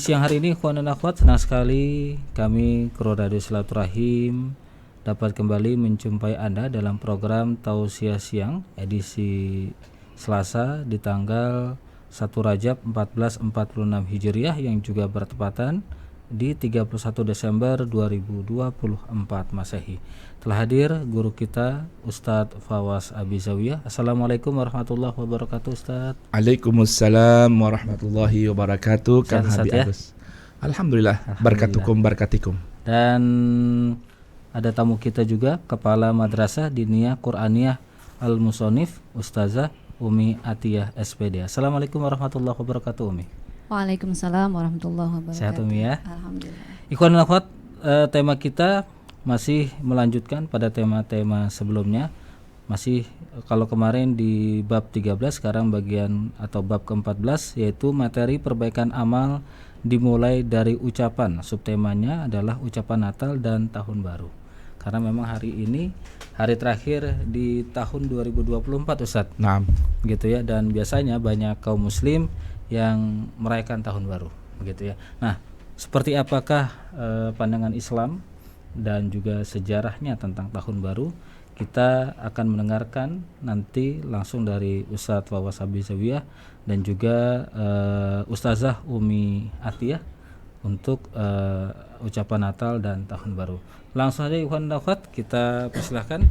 siang hari ini ikhwan dan akhwat, senang sekali kami Kru Radio Silaturahim dapat kembali menjumpai Anda dalam program Tausiah Siang edisi Selasa di tanggal 1 Rajab 1446 Hijriah yang juga bertepatan di 31 Desember 2024 Masehi. Telah hadir guru kita Ustadz Fawaz Abizawiyah. Assalamualaikum warahmatullahi wabarakatuh Ustadz. Waalaikumsalam warahmatullahi wabarakatuh. Kang Habib ya? Alhamdulillah. Barakatukum barakatikum. Dan ada tamu kita juga, Kepala Madrasah Diniyah Qur'aniyah Al-Musonif Ustazah Umi Atiyah SPD. Assalamualaikum warahmatullahi wabarakatuh Umi. Waalaikumsalam warahmatullahi wabarakatuh. Sehat Umi ya. Alhamdulillah. Ikhwan dan akhwat, tema kita masih melanjutkan pada tema-tema sebelumnya. Masih kalau kemarin di bab 13, sekarang bagian atau bab ke-14 yaitu materi perbaikan amal dimulai dari ucapan. Subtemanya adalah ucapan Natal dan Tahun Baru. Karena memang hari ini hari terakhir di tahun 2024 Ustadz. Nah, Gitu ya, dan biasanya banyak kaum muslim yang merayakan Tahun Baru, begitu ya. Nah, seperti apakah pandangan Islam dan juga sejarahnya tentang Tahun Baru? Kita akan mendengarkan nanti langsung dari Ustadz Fawaz Abizawiyah dan juga Ustazah Umi Atiyah untuk ucapan Natal dan Tahun Baru. Langsung saja ikhwan dan akhwat, kita persilahkan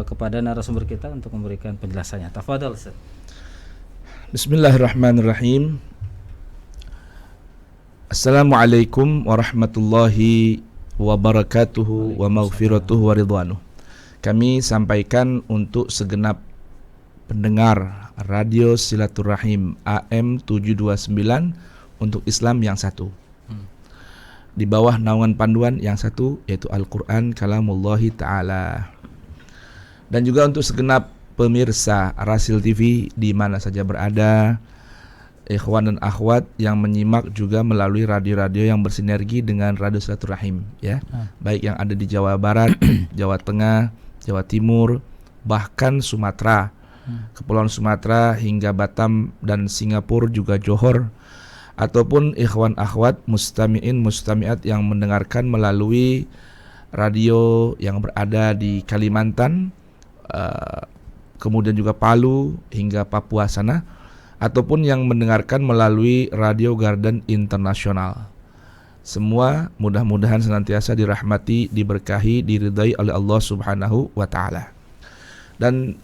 kepada narasumber kita untuk memberikan penjelasannya. Tafadhal Ustaz. Bismillahirrahmanirrahim. Assalamualaikum warahmatullahi wabarakatuhu wa maghfiratuhu wa ridwanuh. Kami sampaikan untuk segenap pendengar Radio Silaturahim AM 729 untuk Islam yang satu, di bawah naungan panduan yang satu, yaitu Al-Quran Kalamullahi Ta'ala. Dan juga untuk segenap pemirsa Rasil TV di mana saja berada, ikhwan dan akhwat yang menyimak juga melalui radio-radio yang bersinergi dengan Radio Silaturahim ya. Baik yang ada di Jawa Barat, Jawa Tengah, Jawa Timur, bahkan Sumatera, Kepulauan Sumatera hingga Batam dan Singapura, juga Johor, ataupun ikhwan akhwat mustami'in mustami'at yang mendengarkan melalui radio yang berada di Kalimantan, kemudian juga Palu hingga Papua sana, ataupun yang mendengarkan melalui Radio Garden Internasional. Semua mudah-mudahan senantiasa dirahmati, diberkahi, diridai oleh Allah Subhanahu wa Ta'ala. Dan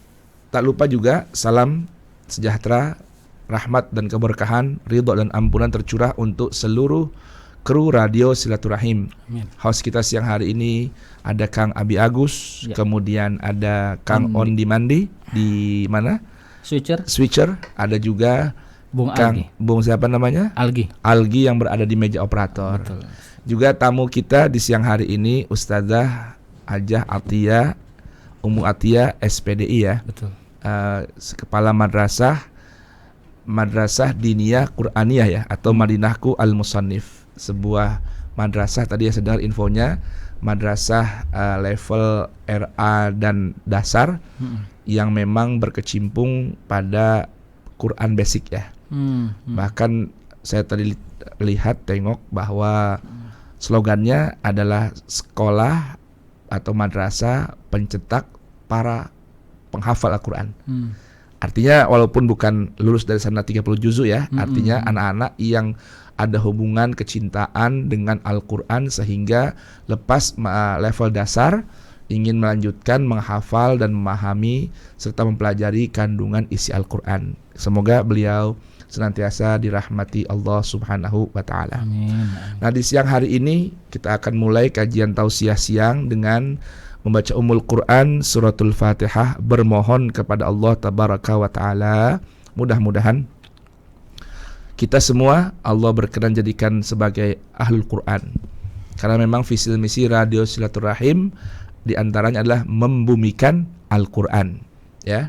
tak lupa juga salam sejahtera, rahmat dan keberkahan, ridho dan ampunan tercurah untuk seluruh kru Radio Silaturahim. Amin. Host kita siang hari ini ada Kang Abi Agus, kemudian ada Kang Ondi Mandi di mana? Switcher, ada juga Bung Kang Algi. Bung siapa namanya? Algi yang berada di meja operator. Betul. Juga tamu kita di siang hari ini Ustazah Hajah Atiyah Ummu Atiyah SPDI ya. Betul. Kepala Madrasah Diniyah Qur'aniyah ya, atau Madinahku Al-Musannif, sebuah madrasah tadi yang sedang infonya, madrasah level RA dan dasar yang memang berkecimpung pada Quran basic ya. Bahkan saya tadi tengok bahwa slogannya adalah sekolah atau madrasah pencetak para penghafal Al-Quran. Artinya walaupun bukan lulus dari sana 30 juzu ya, artinya anak-anak yang ada hubungan kecintaan dengan Al-Quran sehingga lepas level dasar ingin melanjutkan menghafal dan memahami serta mempelajari kandungan isi Al-Quran. Semoga beliau senantiasa dirahmati Allah Subhanahu wa Ta'ala. Amin. Nah, di siang hari ini kita akan mulai kajian tausiah siang dengan membaca Ummul Quran suratul Fatihah, bermohon kepada Allah Tabaraka wa Ta'ala mudah-mudahan kita semua Allah berkenan jadikan sebagai ahlul Quran. Karena memang visi misi Radio Silaturahim di antaranya adalah membumikan Al-Quran ya.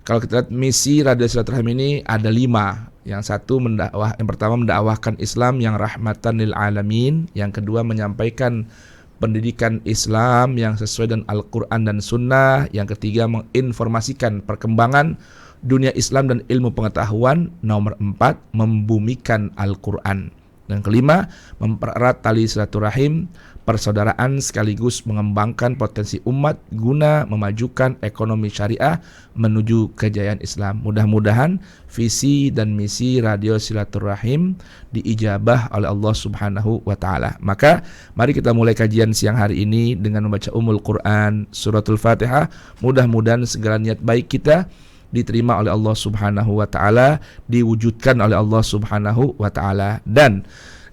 Kalau kita lihat misi Radio Silaturahim ini ada 5. Yang pertama mendakwahkan Islam yang rahmatan lil alamin. Yang kedua menyampaikan pendidikan Islam yang sesuai dengan Al-Quran dan Sunnah. Yang ketiga menginformasikan perkembangan dunia Islam dan ilmu pengetahuan. Nomor 4 membumikan Al-Quran. Dan kelima, mempererat tali silaturahim persaudaraan sekaligus mengembangkan potensi umat guna memajukan ekonomi syariah menuju kejayaan Islam. Mudah-mudahan visi dan misi Radio Silaturahim diijabah oleh Allah Subhanahu wa taala. Maka mari kita mulai kajian siang hari ini dengan membaca Ummul Quran, Suratul Fatihah. Mudah-mudahan segala niat baik kita diterima oleh Allah Subhanahu wa taala, diwujudkan oleh Allah Subhanahu wa taala. Dan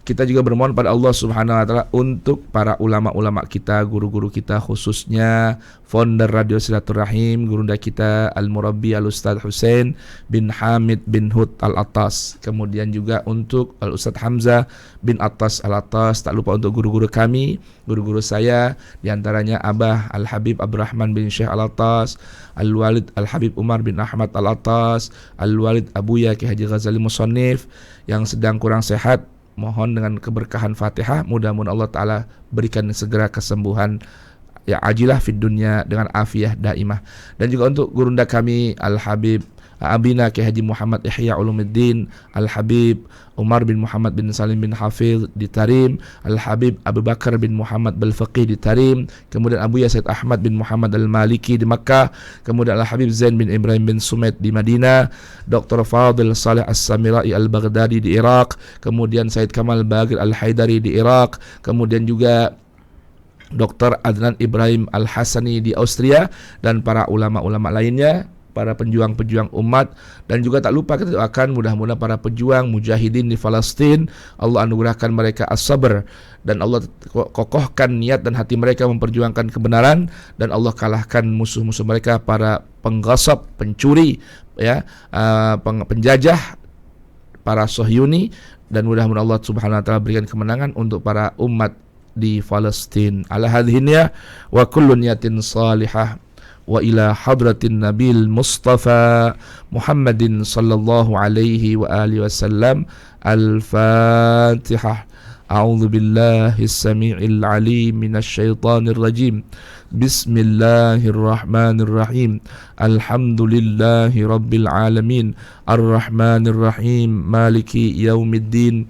kita juga bermohon pada Allah Subhanahu wa taala untuk para ulama-ulama kita, guru-guru kita, khususnya founder Radio Silaturahim, gurunda kita Al-Murabbi Al-Ustadz Husain bin Hamid bin Hud Al-Attas. Kemudian juga untuk Al-Ustadz Hamzah bin Attas Al-Attas. Tak lupa untuk guru-guru kami, guru-guru saya, diantaranya Abah Al-Habib Abdurrahman bin Syekh Al-Attas, Al-Walid Al-Habib Umar bin Ahmad Al-Attas, Al-Walid Abuya Ki Haji Ghazali Musannif. Yang sedang kurang sehat, mohon dengan keberkahan Fatihah, mudah-mudahan Allah Ta'ala berikan segera kesembuhan ya ajilah fid dunya dengan afiyah daimah. Dan juga untuk gurunda kami Al-Habib Abina Ki Haji Muhammad Ihya Ulumuddin, Al-Habib Umar bin Muhammad bin Salim bin Hafiz di Tarim, Al-Habib Abu Bakar bin Muhammad Al-Faqih di Tarim, kemudian Abu Yasid Ahmad bin Muhammad Al-Maliki di Makkah, kemudian Al-Habib Zain bin Ibrahim bin Sumait di Madinah, Dr. Fadil Saleh As-Samirai Al-Baghdadi di Irak, kemudian Said Kamal Bagir Al-Haidari di Irak, kemudian juga Dr. Adnan Ibrahim Al-Hasani di Austria, dan para ulama-ulama lainnya, para penjuang-penjuang umat. Dan juga tak lupa kita doakan mudah-mudahan para pejuang mujahidin di Palestina, Allah anugerahkan mereka as-sabr, dan Allah kokohkan niat dan hati mereka memperjuangkan kebenaran, dan Allah kalahkan musuh-musuh mereka, para penggasap, pencuri, ya, penjajah, para Sohyuni. Dan mudah-mudahan Allah Subhanahu wa taala berikan kemenangan untuk para umat di Palestina. Ala hadhihi wa kullu niyatin salihah wa ila hadratin nabil mustafa Muhammadin sallallahu alaihi wa alihi wasallam. Al-Fatihah. A'udzu billahi as-sami'il 'alim minasy syaithanir rajim. Bismillahirrahmanirrahim. Alhamdulillahi rabbil alamin. Ar-Rahmanir Rahim. Maliki yaumiddin.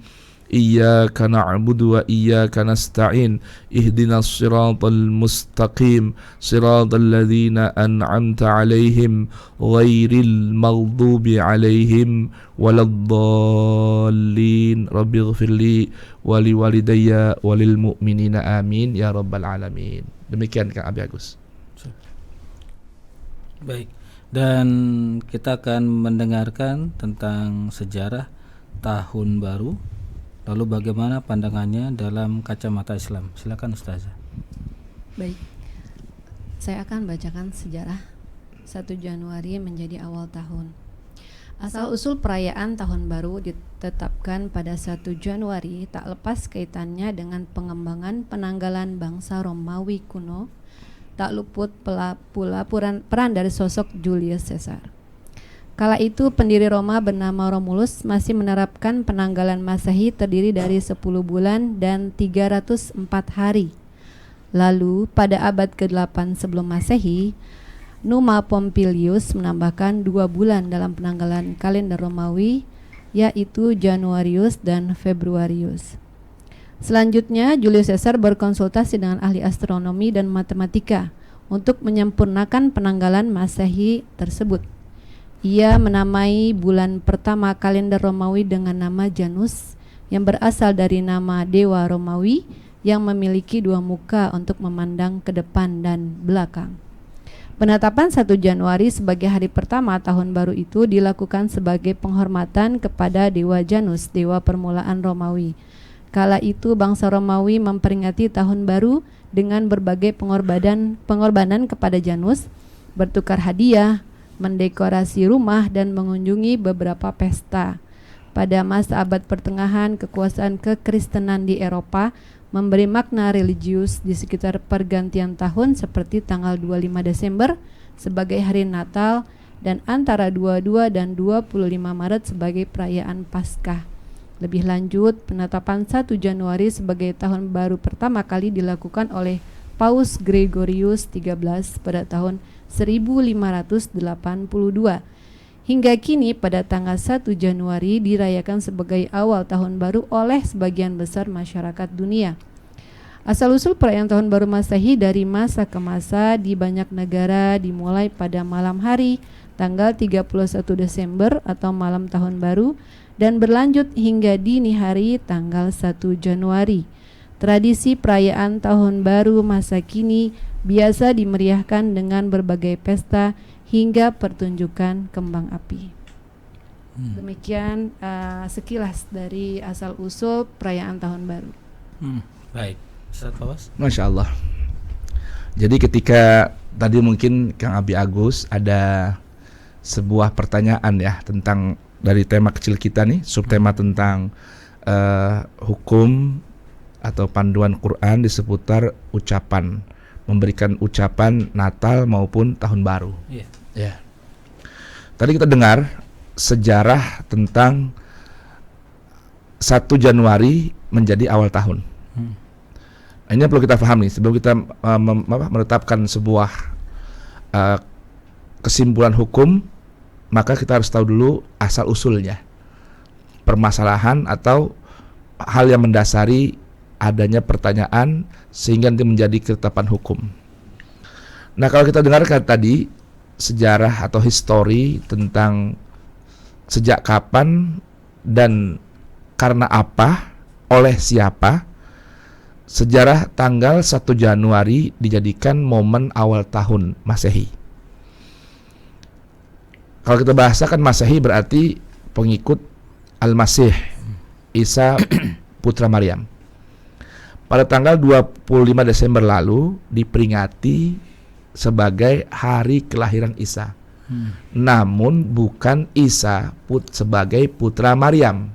Iyyaka na'budu wa iyyaka nasta'in. Ihdinas siratal mustaqim. Siratal ladzina an'amta 'alaihim ghairil maghdubi 'alaihim waladdallin. Rabbighfirli wa liwalidayya walil mu'minina amin ya rabbal alamin. Demikian Kang Abi Agus. Baik. Dan kita akan mendengarkan tentang sejarah tahun baru. Lalu bagaimana pandangannya dalam kacamata Islam? Silakan Ustazah. Baik, saya akan bacakan sejarah 1 Januari menjadi awal tahun. Asal-usul perayaan tahun baru ditetapkan pada 1 Januari tak lepas kaitannya dengan pengembangan penanggalan bangsa Romawi kuno, tak luput pula peran dari sosok Julius Caesar. Kala itu pendiri Roma bernama Romulus masih menerapkan penanggalan Masehi terdiri dari 10 bulan dan 304 hari. Lalu pada abad ke-8 sebelum Masehi, Numa Pompilius menambahkan 2 bulan dalam penanggalan kalender Romawi, yaitu Januarius dan Februarius. Selanjutnya Julius Caesar berkonsultasi dengan ahli astronomi dan matematika untuk menyempurnakan penanggalan Masehi tersebut. Ia menamai bulan pertama kalender Romawi dengan nama Janus, yang berasal dari nama dewa Romawi yang memiliki 2 muka untuk memandang ke depan dan belakang. Penetapan 1 Januari sebagai hari pertama tahun baru itu dilakukan sebagai penghormatan kepada dewa Janus, dewa permulaan Romawi. Kala itu bangsa Romawi memperingati tahun baru dengan berbagai pengorbanan kepada Janus, bertukar hadiah, mendekorasi rumah, dan mengunjungi beberapa pesta. Pada masa abad pertengahan, kekuasaan kekristenan di Eropa memberi makna religius di sekitar pergantian tahun seperti tanggal 25 Desember sebagai hari Natal dan antara 22 dan 25 Maret sebagai perayaan Paskah. Lebih lanjut, penetapan 1 Januari sebagai tahun baru pertama kali dilakukan oleh Paus Gregorius XIII pada tahun 1582. Hingga kini pada tanggal 1 Januari dirayakan sebagai awal tahun baru oleh sebagian besar masyarakat dunia. Asal-usul perayaan tahun baru Masehi dari masa ke masa di banyak negara dimulai pada malam hari tanggal 31 Desember atau malam tahun baru dan berlanjut hingga dini hari tanggal 1 Januari. Tradisi perayaan tahun baru masa kini biasa dimeriahkan dengan berbagai pesta hingga pertunjukan kembang api. Demikian sekilas dari asal-usul perayaan tahun baru. Baik, Ustaz Fawaz. Masya Allah. Jadi ketika tadi mungkin Kang Abi Agus ada sebuah pertanyaan ya tentang dari tema kecil kita nih, subtema tentang hukum atau panduan Quran di seputar ucapan, memberikan ucapan Natal maupun Tahun Baru. Iya. Ya. Tadi kita dengar sejarah tentang 1 Januari menjadi awal tahun. Ini yang perlu kita pahami sebelum kita menetapkan sebuah kesimpulan hukum, maka kita harus tahu dulu asal usulnya, permasalahan atau hal yang mendasari adanya pertanyaan sehingga nanti menjadi ketetapan hukum. Nah, kalau kita dengarkan tadi sejarah atau histori tentang sejak kapan dan karena apa, oleh siapa, sejarah tanggal 1 Januari dijadikan momen awal tahun Masehi. Kalau kita bahasakan Masehi berarti pengikut Al-Masih, Isa putra Maryam. Pada tanggal 25 Desember lalu diperingati sebagai hari kelahiran Isa. Namun bukan Isa sebagai putra Maryam,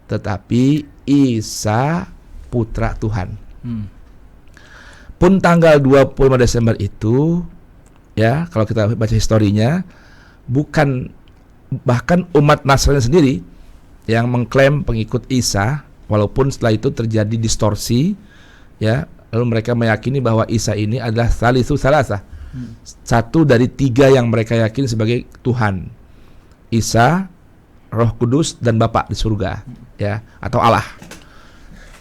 tetapi Isa putra Tuhan. Pun tanggal 25 Desember itu ya, kalau kita baca historinya, bukan bahkan umat Nasrani sendiri yang mengklaim pengikut Isa, walaupun setelah itu terjadi distorsi ya, lalu mereka meyakini bahwa Isa ini adalah Salisu Salasa, satu dari 3 yang mereka yakini sebagai Tuhan, Isa, Roh Kudus, dan Bapa di surga ya, atau Allah,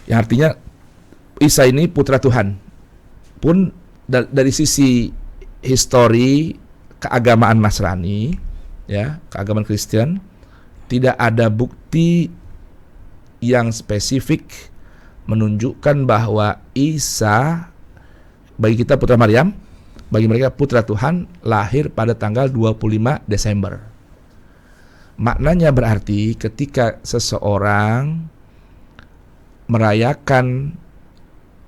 yang artinya Isa ini putra Tuhan. Pun dari sisi histori keagamaan Nasrani ya, keagamaan Kristen, tidak ada bukti yang spesifik menunjukkan bahwa Isa bagi kita putra Maryam, bagi mereka putra Tuhan, lahir pada tanggal 25 Desember. Maknanya berarti ketika seseorang merayakan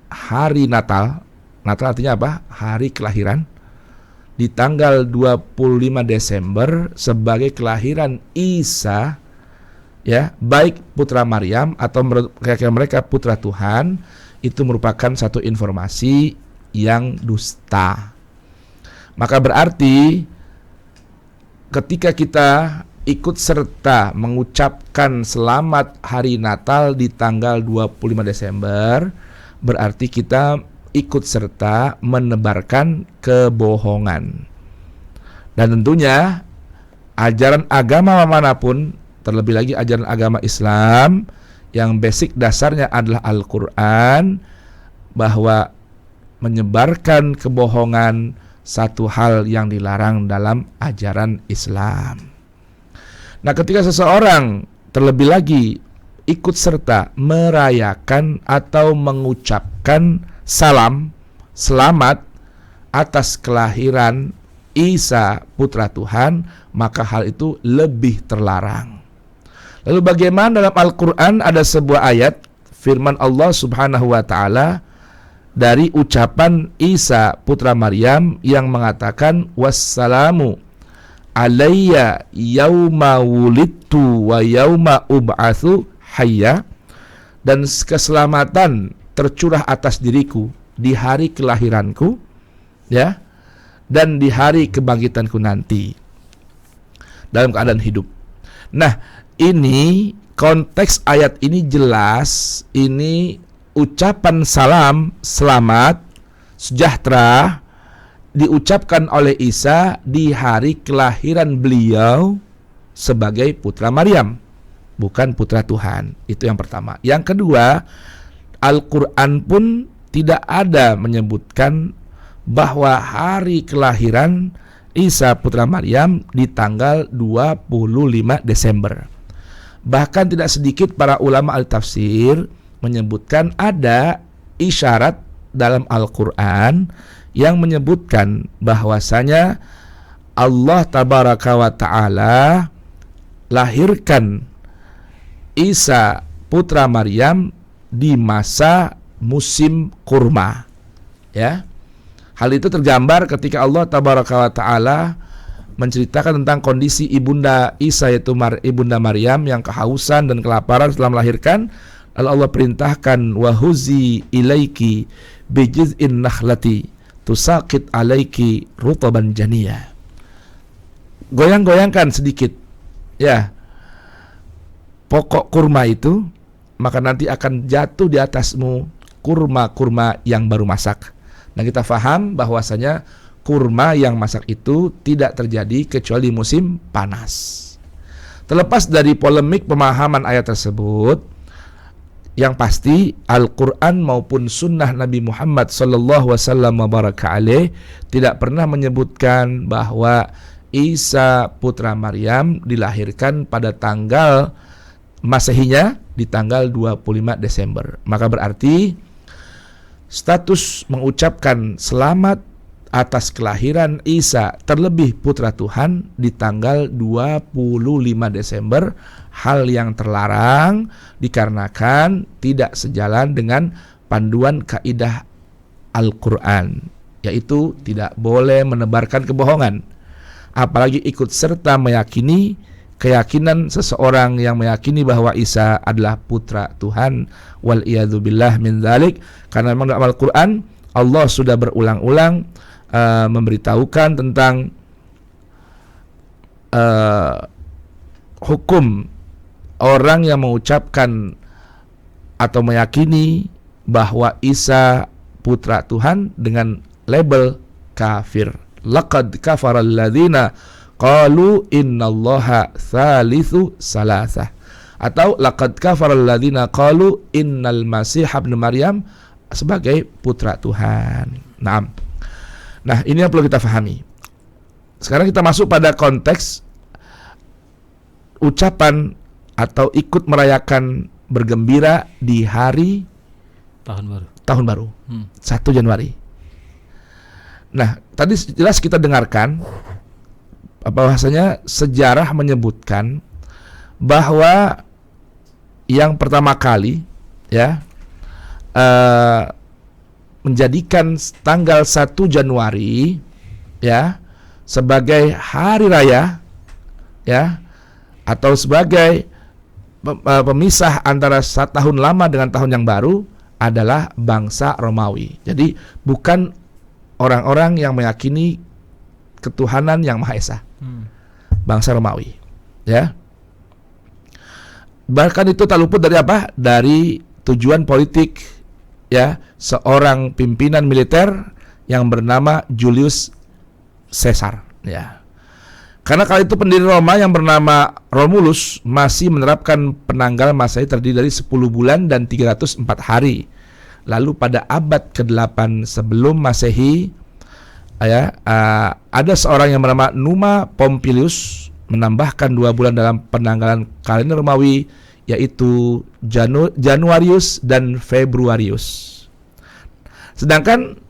hari Natal, Natal artinya apa? Hari kelahiran, di tanggal 25 Desember sebagai kelahiran Isa ya, baik putra Maryam atau mereka putra Tuhan, itu merupakan satu informasi yang dusta. Maka berarti ketika kita ikut serta mengucapkan selamat hari Natal di tanggal 25 Desember, berarti kita ikut serta menebarkan kebohongan. Dan tentunya ajaran agama manapun, terlebih lagi ajaran agama Islam yang basic dasarnya adalah Al-Quran, bahwa menyebarkan kebohongan satu hal yang dilarang dalam ajaran Islam. Nah, ketika seseorang terlebih lagi ikut serta merayakan atau mengucapkan salam selamat atas kelahiran Isa putra Tuhan, maka hal itu lebih terlarang. Lalu bagaimana dalam Al-Quran ada sebuah ayat firman Allah Subhanahu wa ta'ala dari ucapan Isa putra Maryam yang mengatakan wassalamu alayya yauma wulidtu wa yauma ub'atsu hayya, dan keselamatan tercurah atas diriku di hari kelahiranku ya, dan di hari kebangkitanku nanti dalam keadaan hidup. Nah, ini konteks ayat ini jelas, ini ucapan salam selamat sejahtera diucapkan oleh Isa di hari kelahiran beliau sebagai putra Maryam, bukan putra Tuhan. Itu yang pertama. Yang kedua, Al-Quran pun tidak ada menyebutkan bahwa hari kelahiran Isa putra Maryam di tanggal 25 Desember. Bahkan tidak sedikit para ulama al-tafsir menyebutkan ada isyarat dalam Al-Quran yang menyebutkan bahwasanya Allah tabaraka wa ta'ala lahirkan Isa putra Maryam di masa musim kurma. Ya. Hal itu tergambar ketika Allah tabaraka wa ta'ala menceritakan tentang kondisi ibunda Isa, yaitu ibunda Maryam yang kehausan dan kelaparan setelah melahirkan. Lalu Allah perintahkan, wahuzi ilaiki bijiz'in nakhlati tusaqit alaiki rutaban janiyah. Goyang-goyangkan sedikit ya pokok kurma itu, maka nanti akan jatuh di atasmu kurma-kurma yang baru masak. Nah, kita faham bahwasanya kurma yang masak itu tidak terjadi kecuali musim panas. Terlepas dari polemik pemahaman ayat tersebut, yang pasti Al-Quran maupun Sunnah Nabi Muhammad sallallahu wasallam wa baraka alaih tidak pernah menyebutkan bahwa Isa putra Maryam dilahirkan pada tanggal Masehinya di tanggal 25 Desember. Maka berarti status mengucapkan selamat atas kelahiran Isa terlebih putra Tuhan di tanggal 25 Desember hal yang terlarang dikarenakan tidak sejalan dengan panduan kaidah Al-Quran, yaitu tidak boleh menebarkan kebohongan, apalagi ikut serta meyakini keyakinan seseorang yang meyakini bahwa Isa adalah putra Tuhan, wal iyadzu billah min dzalik. Karena memang dalam Al-Quran Allah sudah berulang-ulang memberitahukan tentang hukum orang yang mengucapkan atau meyakini bahwa Isa putra Tuhan dengan label kafir. Laqad kafara alladzina qalu innallaha thalithu salasah, atau laqad kafara alladzina qalu innal masih ibnu Maryam sebagai putra Tuhan. Nah, ini yang perlu kita pahami. Sekarang kita masuk pada konteks ucapan atau ikut merayakan bergembira di hari tahun baru 1 Januari. Nah, tadi jelas kita dengarkan bahwasanya sejarah menyebutkan bahwa yang pertama kali ya menjadikan tanggal 1 Januari ya sebagai hari raya ya atau sebagai pemisah antara tahun lama dengan tahun yang baru adalah bangsa Romawi. Jadi bukan orang-orang yang meyakini ketuhanan yang Maha Esa. Bangsa Romawi ya. Bahkan itu tak luput dari apa? Dari tujuan politik ya seorang pimpinan militer yang bernama Julius Caesar ya. Karena kala itu pendiri Roma yang bernama Romulus masih menerapkan penanggal Masehi terdiri dari 10 bulan dan 304 hari. Lalu pada abad ke-8 sebelum Masehi ya, ada seorang yang bernama Numa Pompilius menambahkan 2 bulan dalam penanggalan kalender Romawi, yaitu Januarius dan Februarius. Sedangkan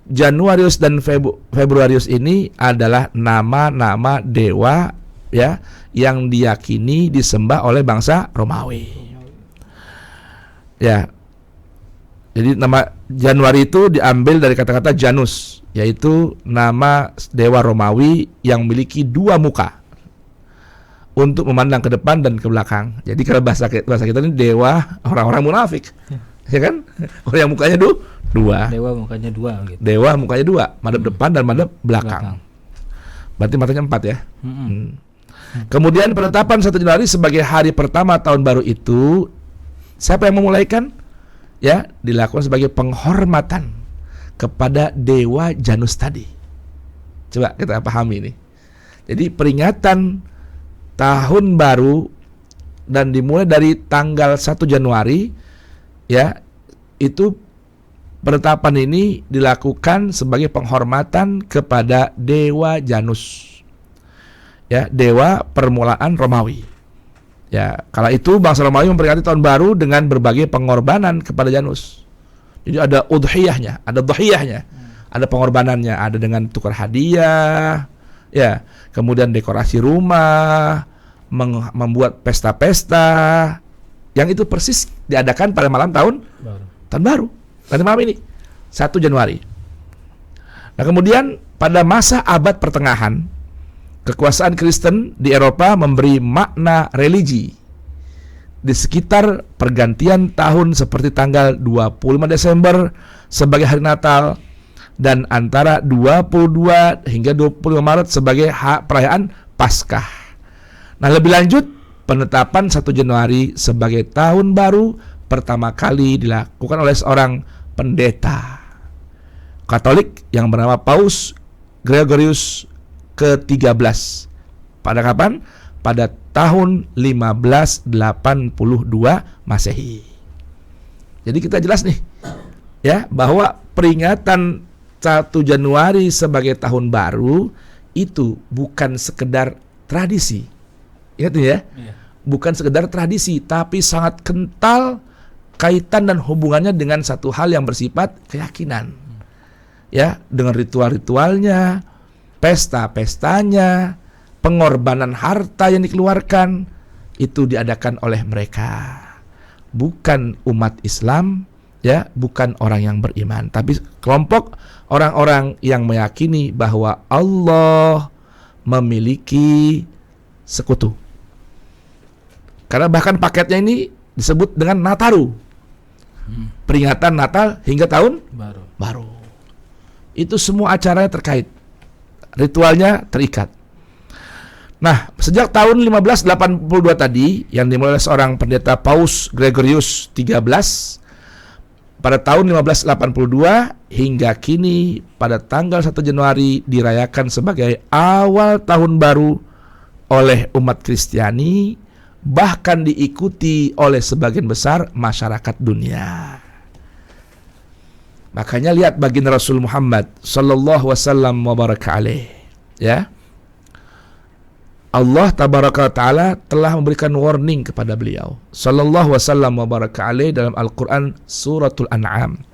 Januarius dan Februarius ini adalah nama-nama dewa ya yang diyakini disembah oleh bangsa Romawi. Ya. Jadi nama Januari itu diambil dari kata-kata Janus, yaitu nama dewa Romawi yang memiliki 2 muka untuk memandang ke depan dan ke belakang. Jadi kalau bahasa kita ini dewa orang-orang munafik. Ya kan? Orang yang mukanya 2. Dewa mukanya 2 gitu. Dewa mukanya 2, madep depan dan madep belakang. Berarti matanya 4 ya. Kemudian penetapan 1 Januari sebagai hari pertama tahun baru itu siapa yang memulaikan? Ya, dilakukan sebagai penghormatan kepada dewa Janus tadi. Coba kita pahami ini. Jadi peringatan tahun baru dan dimulai dari tanggal 1 Januari, ya, itu penetapan ini dilakukan sebagai penghormatan kepada Dewa Janus, ya, dewa permulaan Romawi. Ya, kala itu bangsa Romawi memperingati tahun baru dengan berbagai pengorbanan kepada Janus. Jadi ada udhiyahnya, ada dhiyahnya, ada pengorbanannya, ada dengan tukar hadiah, ya, kemudian dekorasi rumah, membuat pesta-pesta, yang itu persis diadakan pada malam tahun baru. Nanti malam ini 1 Januari. Nah, kemudian pada masa abad pertengahan, kekuasaan Kristen di Eropa memberi makna religi di sekitar pergantian tahun seperti tanggal 25 Desember sebagai hari Natal dan antara 22 hingga 25 Maret sebagai perayaan Paskah. Nah, lebih lanjut, penetapan 1 Januari sebagai tahun baru pertama kali dilakukan oleh seorang pendeta Katolik yang bernama Paus Gregorius ke-13. Pada kapan? Pada tahun 1582 Masehi. Jadi kita jelas nih, ya, bahwa peringatan 1 Januari sebagai tahun baru itu bukan sekedar tradisi. Ingat nih ya, bukan sekedar tradisi, tapi sangat kental kaitan dan hubungannya dengan satu hal yang bersifat keyakinan. Ya, dengan ritual-ritualnya, pesta-pestanya, pengorbanan harta yang dikeluarkan, itu diadakan oleh mereka. Bukan umat Islam, ya, bukan orang yang beriman, tapi kelompok orang-orang yang meyakini bahwa Allah memiliki sekutu. Karena bahkan paketnya ini disebut dengan Nataru, peringatan Natal hingga tahun baru. Itu semua acaranya terkait, ritualnya terikat. Nah, sejak tahun 1582 tadi yang dimulai oleh seorang pendeta Paus Gregorius 13 pada tahun 1582 hingga kini pada tanggal 1 Januari dirayakan sebagai awal tahun baru oleh umat Kristiani, bahkan diikuti oleh sebagian besar masyarakat dunia. Makanya lihat baginda Rasul Muhammad sallallahu wasallam wa baraka alaih, ya. Allah tabaraka ta'ala telah memberikan warning kepada beliau sallallahu wasallam wa baraka alaih dalam Al-Qur'an suratul An'am.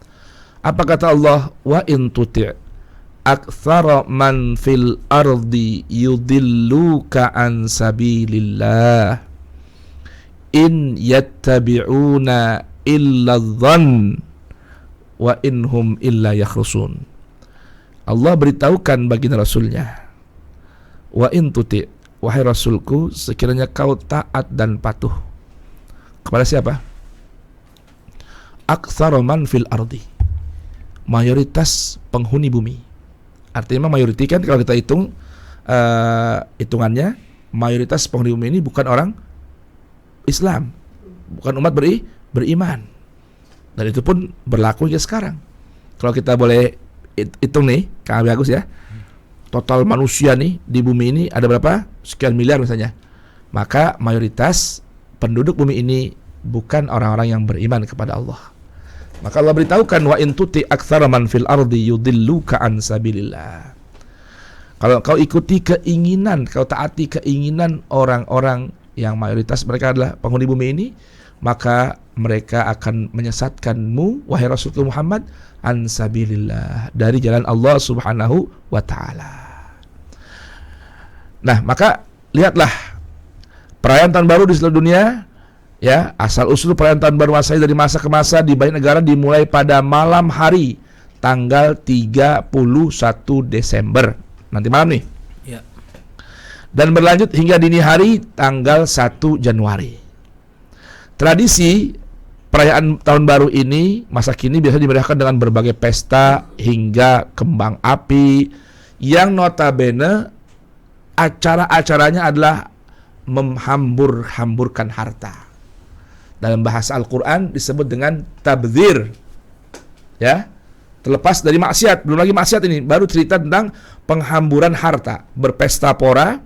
Apa kata Allah? Wa in tuti' aktsara man fil ardi yudilluka an sabilillah in yattabi'una illa dhann wa inhum illa yakhrusun. Allah beritahukan baginda Rasulnya, wa in tuti', wahai Rasulku, sekiranya kau taat dan patuh kepada siapa? Aktsara man fil ardi, mayoritas penghuni bumi. Artinya mayoriti kan kalau kita hitung hitungannya, mayoritas penghuni bumi ini bukan orang Islam, bukan umat beriman. Dan itu pun berlaku hingga sekarang. Kalau kita boleh hitung nih, Kang Agus ya, total manusia nih di bumi ini ada berapa? Sekian miliar misalnya. Maka mayoritas penduduk bumi ini bukan orang-orang yang beriman kepada Allah. Maka Allah beritahukan, wa in tuti aktsara man fil ardi yudilluka an sabilillah. Kalau kau ikuti keinginan, kau taati keinginan orang-orang yang mayoritas mereka adalah penghuni bumi ini, maka mereka akan menyesatkanmu, wahai Rasulullah Muhammad, an sabilillah, dari jalan Allah Subhanahu wa ta'ala. Nah, maka lihatlah perayaan tahun baru di seluruh dunia, ya, asal usul perayaan tahun baru Masehi dari masa ke masa di banyak negara dimulai pada malam hari tanggal 31 Desember nanti malam nih, ya, dan berlanjut hingga dini hari tanggal 1 Januari. Tradisi perayaan tahun baru ini masa kini biasa dimeriahkan dengan berbagai pesta hingga kembang api yang notabene acara-acaranya adalah menghambur-hamburkan harta. Dalam bahasa Al-Quran disebut dengan tabdzir, ya, terlepas dari maksiat. Belum lagi maksiat ini, baru cerita tentang penghamburan harta, berpesta pora,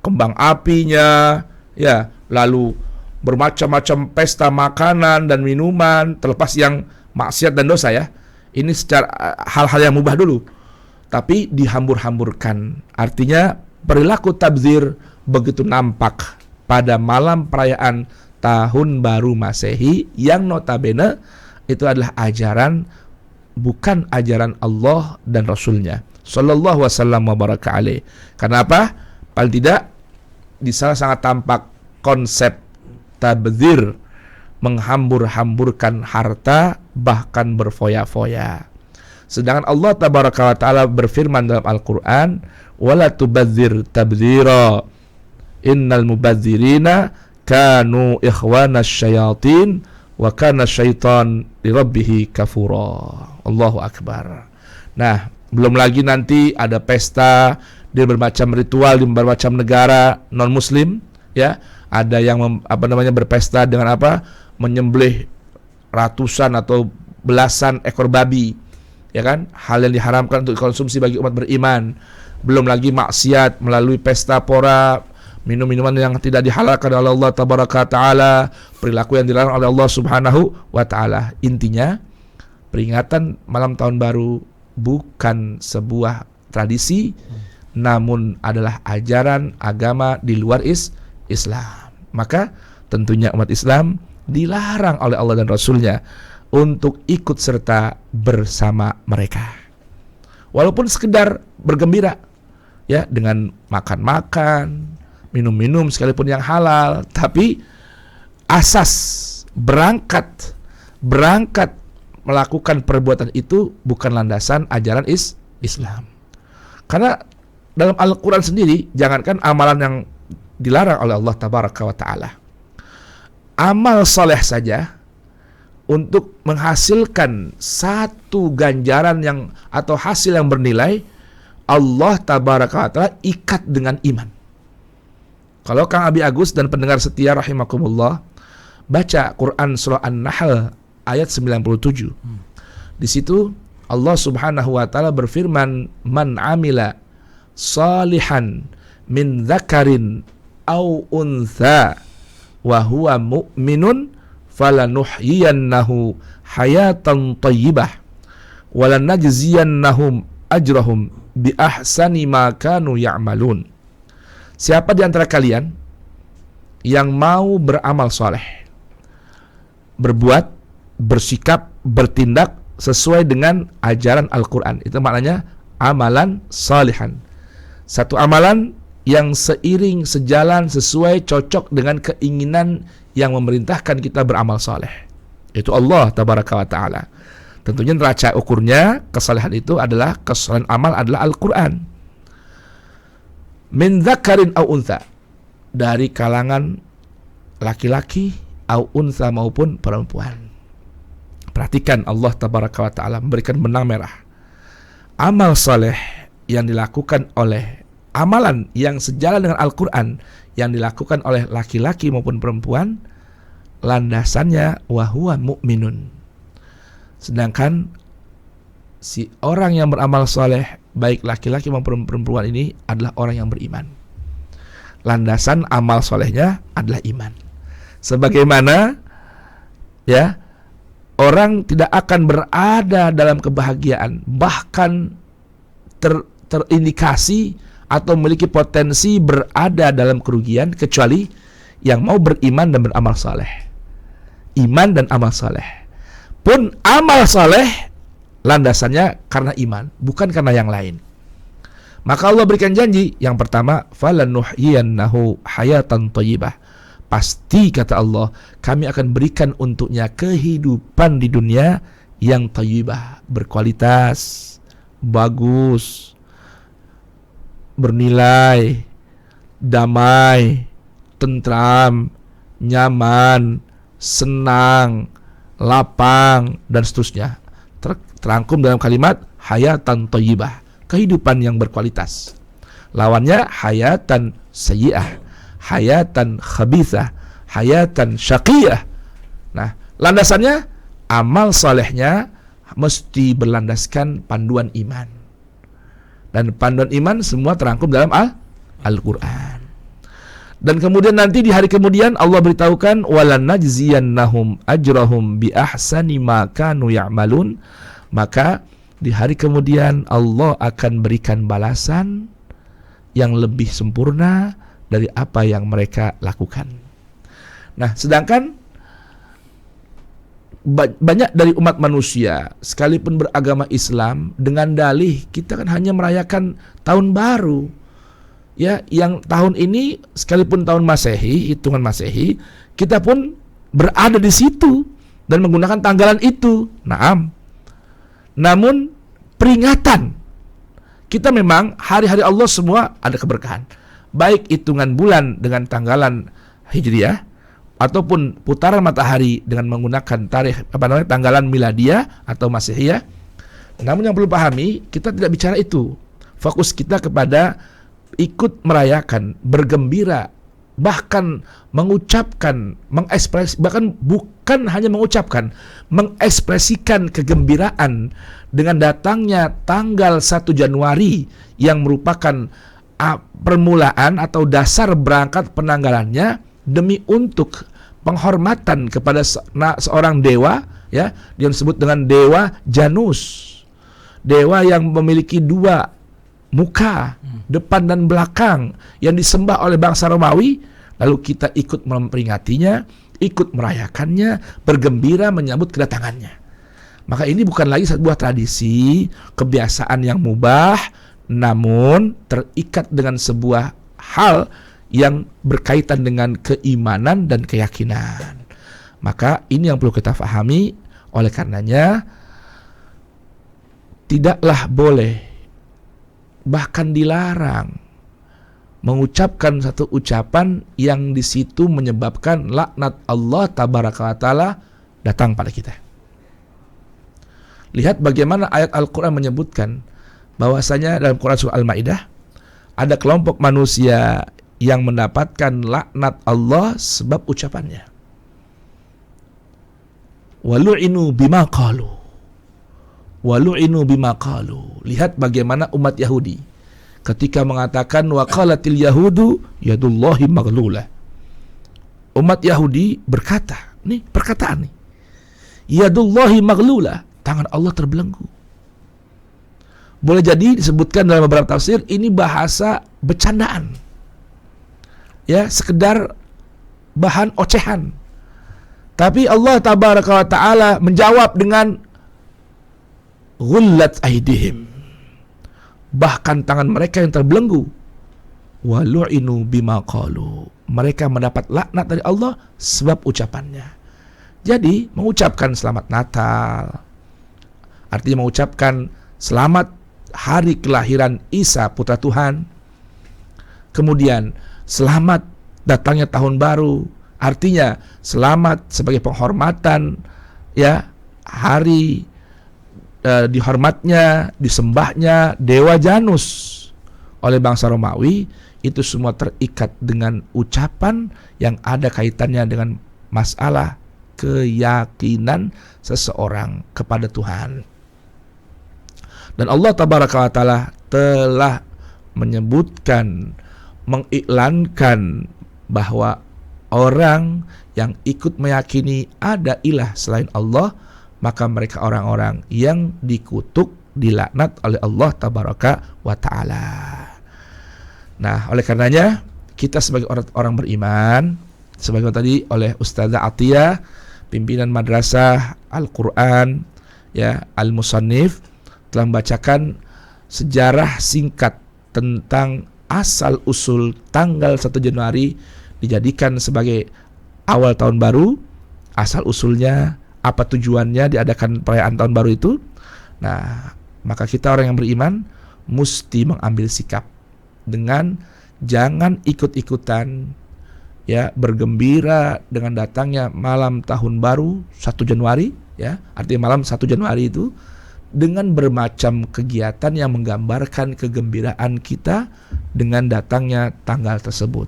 kembang apinya, ya, lalu bermacam-macam pesta makanan dan minuman, terlepas yang maksiat dan dosa ya. Ini secara hal-hal yang mubah dulu, tapi dihambur-hamburkan. Artinya perilaku tabdzir begitu nampak pada malam perayaan Tahun Baru Masehi yang notabene itu adalah ajaran, bukan ajaran Allah dan Rasulnya Sallallahu wasallam wa baraka alaih. Karena apa? Paling tidak di sana sangat tampak konsep tabdzir, menghambur-hamburkan harta, bahkan berfoya-foya. Sedangkan Allah tabaraka wa taala berfirman dalam Al-Qur'an, "Wala tubadzir tabdzira. Innal mubadzirina kanu ikhwanas syayatin wa kana syaitan lirabbih kafura." Allahu akbar. Nah, belum lagi nanti ada pesta di bermacam ritual di bermacam negara non muslim, ya. Ada yang berpesta dengan apa? Menyembelih ratusan atau belasan ekor babi, ya kan? Hal yang diharamkan untuk dikonsumsi bagi umat beriman. Belum lagi maksiat melalui pesta pora, minum-minuman yang tidak dihalalkan oleh Allah tabaraka taala, perilaku yang dilarang oleh Allah subhanahu wa taala. Intinya, peringatan malam tahun baru bukan sebuah tradisi, namun adalah ajaran agama di luar Islam. Maka tentunya umat Islam dilarang oleh Allah dan Rasulnya untuk ikut serta bersama mereka. Walaupun sekedar bergembira, ya, dengan makan-makan, minum-minum sekalipun yang halal, tapi asas berangkat melakukan perbuatan itu bukan landasan ajaran Islam. Karena dalam Al-Quran sendiri, jangankan amalan yang dilarang oleh Allah tabaraka wa ta'ala, amal soleh saja untuk menghasilkan satu ganjaran yang atau hasil yang bernilai, Allah tabaraka wa ta'ala ikat dengan iman. Kalau Kang Abi Agus dan pendengar setia rahimakumullah baca Quran surah An-Nahl ayat 97. Di situ Allah Subhanahu wa taala berfirman, "Man amila salihan min dzakarin aw untha wa huwa mu'minun falanuhyiyannahu hayatan thayyibah wa lanajziyannahum ajrahum bi ahsani ma kanu ya'malun." Siapa di antara kalian yang mau beramal soleh, berbuat, bersikap, bertindak sesuai dengan ajaran Al-Quran, itu maknanya amalan salihan, satu amalan yang seiring, sejalan, sesuai, cocok dengan keinginan yang memerintahkan kita beramal soleh, itu Allah tabaraka wa ta'ala. Tentunya neraca ukurnya kesalehan itu adalah, kesalehan amal adalah Al-Quran. Min dzakarin au untha, dari kalangan laki-laki, au untha maupun perempuan. Perhatikan, Allah tabaraka wa ta'ala memberikan benang merah. Amal soleh yang dilakukan oleh, amalan yang sejalan dengan Al-Quran yang dilakukan oleh laki-laki maupun perempuan, landasannya wahuwa mu'minun. Sedangkan si orang yang beramal soleh, baik laki-laki maupun perempuan, ini adalah orang yang beriman. Landasan amal solehnya adalah iman. Sebagaimana, ya, orang tidak akan berada dalam kebahagiaan, bahkan terindikasi atau memiliki potensi berada dalam kerugian, kecuali yang mau beriman dan beramal soleh. Iman dan amal soleh. Pun amal soleh landasannya karena iman, bukan karena yang lain. Maka Allah berikan janji, yang pertama, falanuhyiyannahu hayatan thayyibah. Pasti, kata Allah, kami akan berikan untuknya kehidupan di dunia yang thayyibah, berkualitas, bagus, bernilai, damai, tentram, nyaman, senang, lapang, dan seterusnya. Terangkum dalam kalimat hayatan thayyibah, kehidupan yang berkualitas. Lawannya hayatan sayyi'ah, hayatan khabithah, hayatan syaqiyah. Nah, landasannya amal salehnya mesti berlandaskan panduan iman. Dan panduan iman semua terangkum dalam Al-Quran. Dan kemudian nanti di hari kemudian Allah beritahukan walanajziyannahum ajrahum bi ahsani ma kanu ya'malun. Maka di hari kemudian Allah akan berikan balasan yang lebih sempurna dari apa yang mereka lakukan. Nah, sedangkan banyak dari umat manusia sekalipun beragama Islam dengan dalih kita kan hanya merayakan tahun baru. Ya, yang tahun ini sekalipun tahun Masehi, hitungan Masehi, kita pun berada di situ dan menggunakan tanggalan itu. Naam. Namun peringatan, kita memang hari-hari Allah semua ada keberkahan. Baik hitungan bulan dengan tanggalan Hijriah ataupun putaran matahari dengan menggunakan tanggalan Miladiah atau Masihiyah. Namun yang perlu pahami, kita tidak bicara itu. Fokus kita kepada ikut merayakan, bergembira, bahkan mengucapkan, bahkan bukan hanya mengucapkan, mengekspresikan kegembiraan dengan datangnya tanggal 1 Januari yang merupakan permulaan atau dasar berangkat penanggalannya demi untuk penghormatan kepada seorang dewa, ya, yang disebut dengan dewa Janus, dewa yang memiliki dua muka, depan dan belakang, yang disembah oleh bangsa Romawi. Lalu kita ikut memperingatinya, ikut merayakannya, bergembira menyambut kedatangannya. Maka ini bukan lagi sebuah tradisi, kebiasaan yang mubah, namun terikat dengan sebuah hal yang berkaitan dengan keimanan dan keyakinan. Maka ini yang perlu kita pahami. Oleh karenanya tidaklah boleh, bahkan dilarang mengucapkan satu ucapan yang di situ menyebabkan laknat Allah tabaraka wa taala datang pada kita. Lihat bagaimana ayat Al-Quran menyebutkan bahwasanya dalam Quran surah Al-Maidah ada kelompok manusia yang mendapatkan laknat Allah sebab ucapannya. Walu'inu bima qalu. Walu'inu bima qalu. Lihat bagaimana umat Yahudi ketika mengatakan waqalatil yahudu yadullahi maghlulah. Umat Yahudi berkata, nih perkataan nih, yadullahi maghlulah, tangan Allah terbelenggu. Boleh jadi disebutkan dalam beberapa tafsir ini bahasa bercandaan, ya, sekedar bahan ocehan. Tapi Allah tabaraka wa ta'ala menjawab dengan ghullat aidihim, bahkan tangan mereka yang terbelenggu. Walu'inu bima qalu, mereka mendapat laknat dari Allah sebab ucapannya. Jadi mengucapkan selamat Natal artinya mengucapkan selamat hari kelahiran Isa putra Tuhan. Kemudian selamat datangnya tahun baru, artinya selamat sebagai penghormatan, ya, hari dihormatnya, disembahnya dewa Janus oleh bangsa Romawi. Itu semua terikat dengan ucapan yang ada kaitannya dengan masalah keyakinan seseorang kepada Tuhan. Dan Allah tabaraka wa ta'ala telah menyebutkan, mengiklankan bahwa orang yang ikut meyakini ada ilah selain Allah, maka mereka orang-orang yang dikutuk, dilaknat oleh Allah tabaraka wa ta'ala. Nah, oleh karenanya kita sebagai orang beriman, sebagai tadi oleh Ustazah Atiyah, pimpinan madrasah Al-Quran, ya, Al-Musannif, telah membacakan sejarah singkat tentang asal usul tanggal 1 Januari dijadikan sebagai awal tahun baru. Asal usulnya, apa tujuannya diadakan perayaan tahun baru itu. Nah, maka kita orang yang beriman mesti mengambil sikap dengan jangan ikut-ikutan, ya, bergembira dengan datangnya malam tahun baru 1 Januari, ya, artinya malam 1 Januari itu dengan bermacam kegiatan yang menggambarkan kegembiraan kita dengan datangnya tanggal tersebut.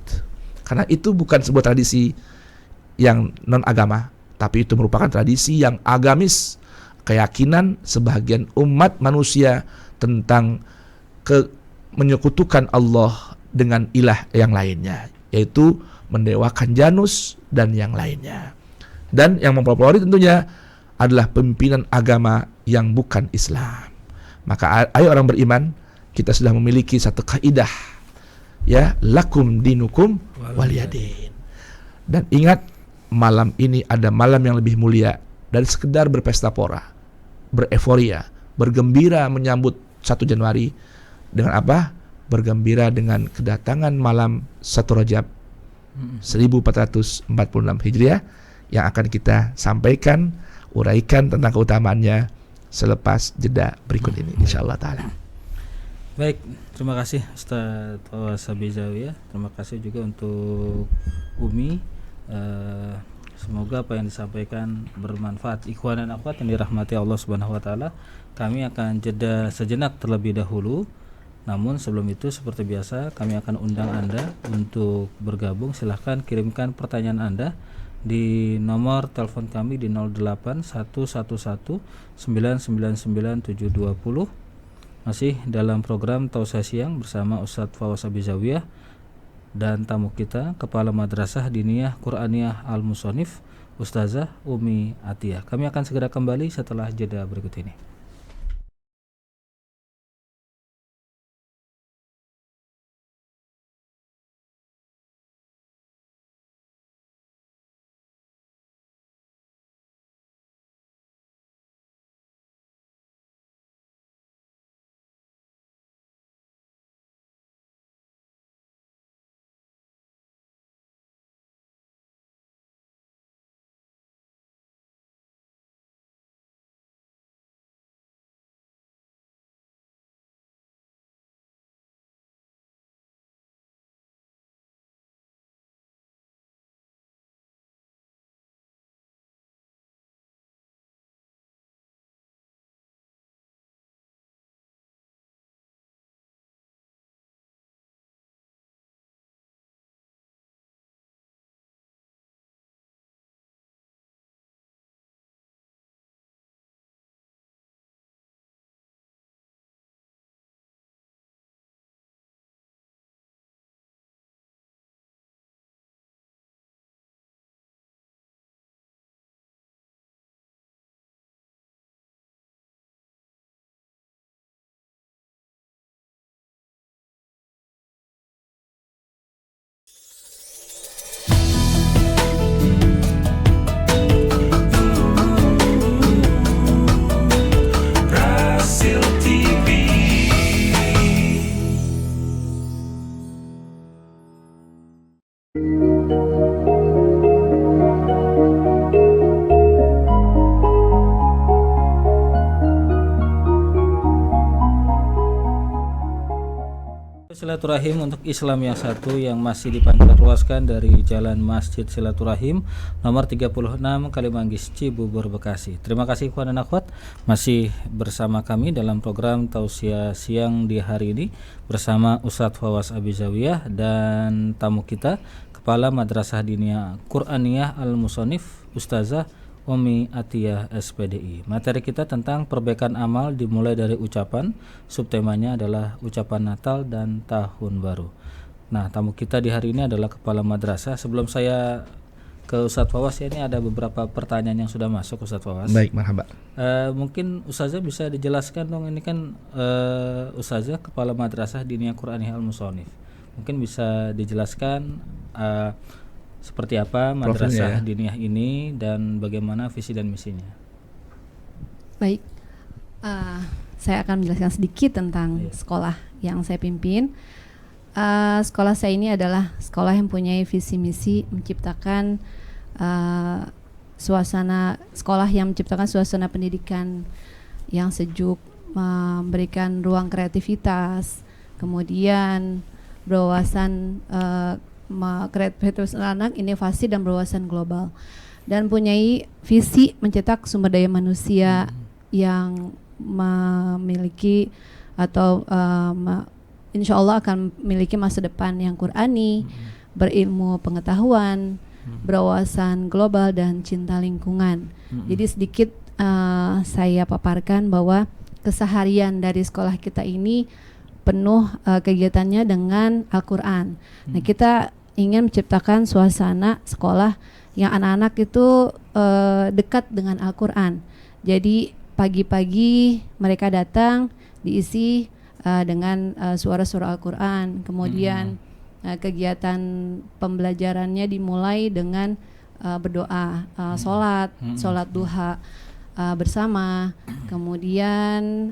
Karena itu bukan sebuah tradisi yang non-agama, tapi itu merupakan tradisi yang agamis, keyakinan sebagian umat manusia tentang menyekutukan Allah dengan ilah yang lainnya. yaitu mendewakan Janus dan yang lainnya. Dan yang mempelopori tentunya adalah pimpinan agama yang bukan Islam. Maka ayo orang beriman, kita sudah memiliki satu kaidah, ya, lakum dinukum waliyadin. Dan ingat, malam ini ada malam yang lebih mulia dari sekedar berpesta pora, bereforia, bergembira menyambut 1 Januari dengan apa? Bergembira dengan kedatangan malam 1 Rajab 1446 Hijriah yang akan kita sampaikan, uraikan tentang keutamaannya selepas jeda berikut ini insyaallah taala. Baik, terima kasih Ustaz Fawas Abizawiyah. Terima kasih juga untuk Umi. Semoga apa yang disampaikan bermanfaat. Ikhwan dan akhwat yang dirahmati Allah Subhanahu wa taala, kami akan jeda sejenak terlebih dahulu. Namun sebelum itu seperti biasa kami akan undang Anda untuk bergabung. Silahkan kirimkan pertanyaan Anda di nomor telepon kami di 08111999 Masih dalam program Tausiah Siang bersama Ustadz Fawas Abizawiyah dan tamu kita Kepala Madrasah Diniyah Qur'aniyah Al-Musonif Ustazah Umi Atiyah. Kami akan segera kembali setelah jeda berikut ini. Silaturahim untuk Islam yang satu yang masih dipancarluaskan dari Jalan Masjid Silaturahim nomor 36 Kalimanggis Cibubur Bekasi. Terima kasih ikhwan dan akhwat masih bersama kami dalam program Tausiah Siang di hari ini bersama Ustadz Fawas Abizawiyah dan tamu kita Kepala Madrasah Diniyah Qur'aniyah Al-Musonif Ustazah Umi Atiyah SPDI. Materi kita tentang perbaikan amal dimulai dari ucapan. Subtemanya adalah ucapan Natal dan Tahun Baru. Nah, tamu kita di hari ini adalah Kepala Madrasah. Sebelum saya ke Ustadz Fawas, ya, ini ada beberapa pertanyaan yang sudah masuk Ustadz Fawas. Baik, marhaba. Mungkin Ustazah bisa dijelaskan dong, ini kan Ustazah Kepala Madrasah Diniyah Qur'aniyah Al-Musonif. Mungkin bisa dijelaskan seperti apa madrasah diniyah ini dan bagaimana visi dan misinya. Baik, saya akan menjelaskan sedikit tentang sekolah yang saya pimpin. Sekolah saya ini adalah sekolah yang punya visi misi menciptakan suasana sekolah yang menciptakan suasana pendidikan yang sejuk, memberikan ruang kreativitas, kemudian berwawasan kreativitas anak, inovasi dan berwawasan global, dan punyai visi mencetak sumber daya manusia yang memiliki atau insya Allah akan memiliki masa depan yang Qur'ani, berilmu pengetahuan, berwawasan global dan cinta lingkungan. Jadi sedikit saya paparkan bahwa keseharian dari sekolah kita ini penuh kegiatannya dengan Al-Quran. Nah, kita ingin menciptakan suasana sekolah yang anak-anak itu dekat dengan Al-Quran. Jadi pagi-pagi mereka datang diisi dengan suara-suara Al-Quran. Kemudian kegiatan pembelajarannya dimulai dengan berdoa, sholat duha bersama. Kemudian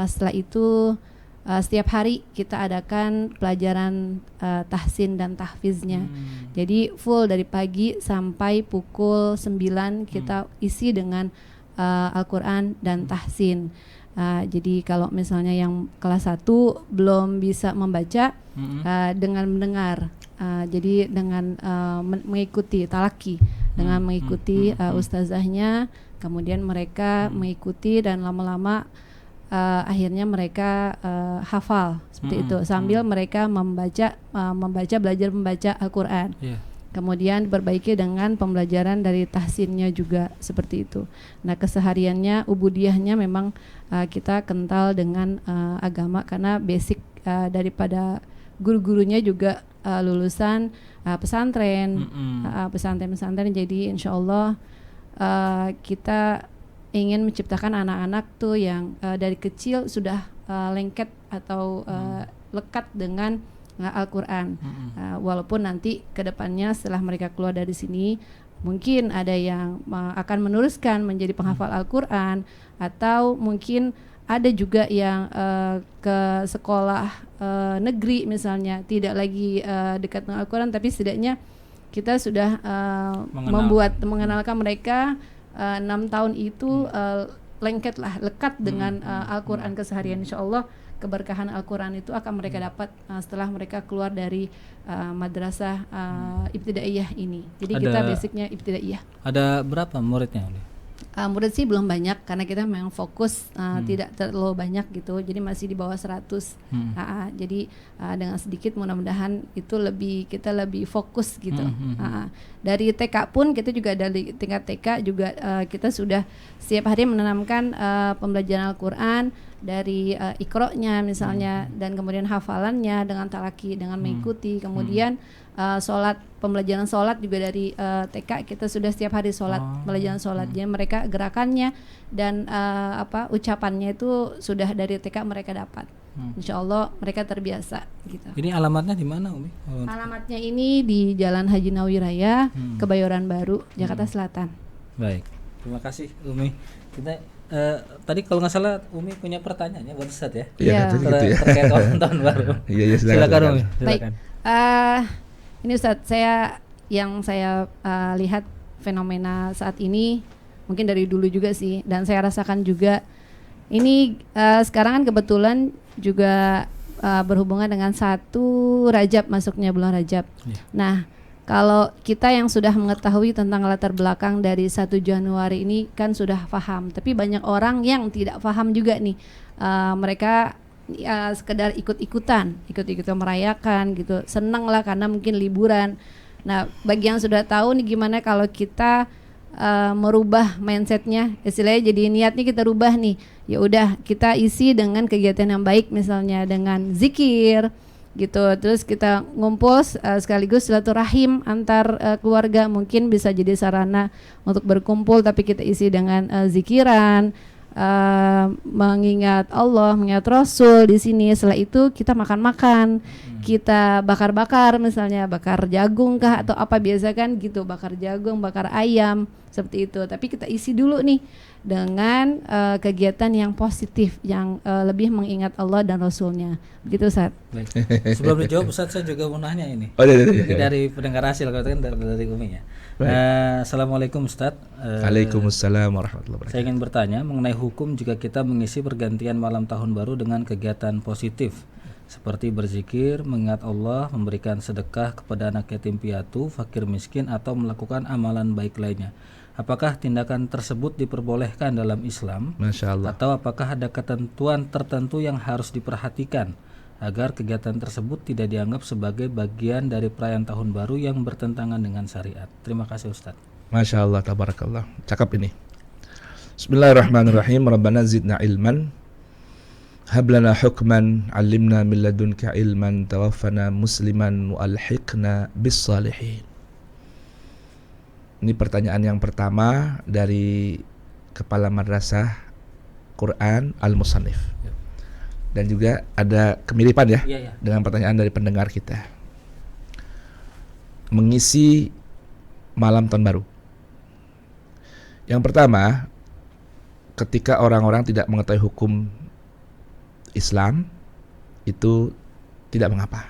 setelah itu setiap hari kita adakan pelajaran tahsin dan tahfiznya. Jadi full dari pagi sampai pukul 9 kita isi dengan Al-Quran dan tahsin. Jadi kalau misalnya yang kelas 1 belum bisa membaca, dengan mendengar, jadi dengan mengikuti talaki, dengan mengikuti ustazahnya, kemudian mereka mengikuti dan lama-lama akhirnya mereka hafal seperti itu, sambil mereka belajar membaca Al-Quran. Kemudian diperbaiki dengan pembelajaran dari tahsinnya juga seperti itu. Nah, kesehariannya, ubudiyahnya memang kita kental dengan agama karena basic daripada guru-gurunya juga lulusan pesantren. Jadi insya Allah kita ingin menciptakan anak-anak tuh yang dari kecil sudah lengket atau lekat dengan Al-Quran. Walaupun nanti kedepannya setelah mereka keluar dari sini mungkin ada yang akan meneruskan menjadi penghafal Al-Quran, atau mungkin ada juga yang ke sekolah negeri misalnya, tidak lagi dekat dengan Al-Quran, tapi setidaknya kita sudah mengenalkan mereka 6 tahun itu lekat dengan Al-Quran keseharian. Insya Allah keberkahan Al-Quran itu akan mereka dapat setelah mereka keluar dari madrasah ibtidaiyah ini. Jadi kita basicnya ibtidaiyah. Ada berapa muridnya? Murid sih belum banyak karena kita memang fokus tidak terlalu banyak gitu. Jadi masih di bawah 100. Jadi dengan sedikit mudah-mudahan itu kita lebih fokus gitu. Dari TK pun kita juga dari tingkat TK juga kita sudah setiap hari menanamkan pembelajaran Al-Quran dari Iqra-nya misalnya, dan kemudian hafalannya dengan talaki, dengan mengikuti. Kemudian pembelajaran sholat juga dari TK kita sudah setiap hari pelajaran sholat. Jadi mereka gerakannya dan ucapannya itu sudah dari TK mereka dapat. Insya Allah mereka terbiasa gitu. Ini alamatnya di mana, Umi? Alamatnya ini di Jalan Haji Nawawi Raya, Kebayoran Baru, Jakarta Selatan. Baik, terima kasih Umi. Kita tadi kalau nggak salah Umi punya pertanyaannya buat Ustaz ya? Iya, terkait tahun baru. Iya, silakan Umi. Baik. Ini Ustaz, saya lihat fenomena saat ini mungkin dari dulu juga sih, dan saya rasakan juga ini sekarang kan kebetulan juga berhubungan dengan 1 Rajab, masuknya bulan Rajab. Nah, kalau kita yang sudah mengetahui tentang latar belakang dari 1 Januari ini kan sudah paham, tapi banyak orang yang tidak paham juga nih. Mereka sekedar ikut-ikutan merayakan gitu, senang lah karena mungkin liburan. Nah, bagi yang sudah tahu nih gimana kalau kita merubah mindsetnya, istilahnya jadi niatnya kita rubah nih. Ya udah kita isi dengan kegiatan yang baik, misalnya dengan zikir gitu, terus kita ngumpul sekaligus silaturahim antar keluarga, mungkin bisa jadi sarana untuk berkumpul, tapi kita isi dengan zikiran, mengingat Allah, mengingat Rasul di sini. Setelah itu kita makan-makan, kita bakar-bakar, misalnya bakar jagung kah atau apa biasa kan gitu, bakar jagung, bakar ayam seperti itu. Tapi kita isi dulu nih dengan kegiatan yang positif, yang lebih mengingat Allah dan Rasulnya. Begitu Ustaz. Baik. Sebelum dijawab Ustaz, saya juga mau nanya ini. Dari pendengar hasil, kalau kan dari Umi ya. Assalamualaikum Ustaz. Waalaikumsalam warahmatullahi wabarakatuh. Saya ingin bertanya mengenai hukum jika kita mengisi pergantian malam tahun baru dengan kegiatan positif seperti berzikir, mengingat Allah, memberikan sedekah kepada anak yatim piatu, fakir miskin, atau melakukan amalan baik lainnya. Apakah tindakan tersebut diperbolehkan dalam Islam? Masya Allah. Atau apakah ada ketentuan tertentu yang harus diperhatikan agar kegiatan tersebut tidak dianggap sebagai bagian dari perayaan tahun baru yang bertentangan dengan syariat? Terima kasih Ustaz. Masya Allah, tabarakallah. Cakap ini. Bismillahirrahmanirrahim. Rabbana zidna ilman. hablana hukman 'allimna min ladunka ilman tawaffana musliman wa alhiqna bis salihin. Ini pertanyaan yang pertama dari Kepala Madrasah Quran Al-Musannif. Dan juga ada kemiripan ya, dengan pertanyaan dari pendengar kita. Mengisi malam tahun baru. Yang pertama, ketika orang-orang tidak mengetahui hukum Islam, itu tidak mengapa.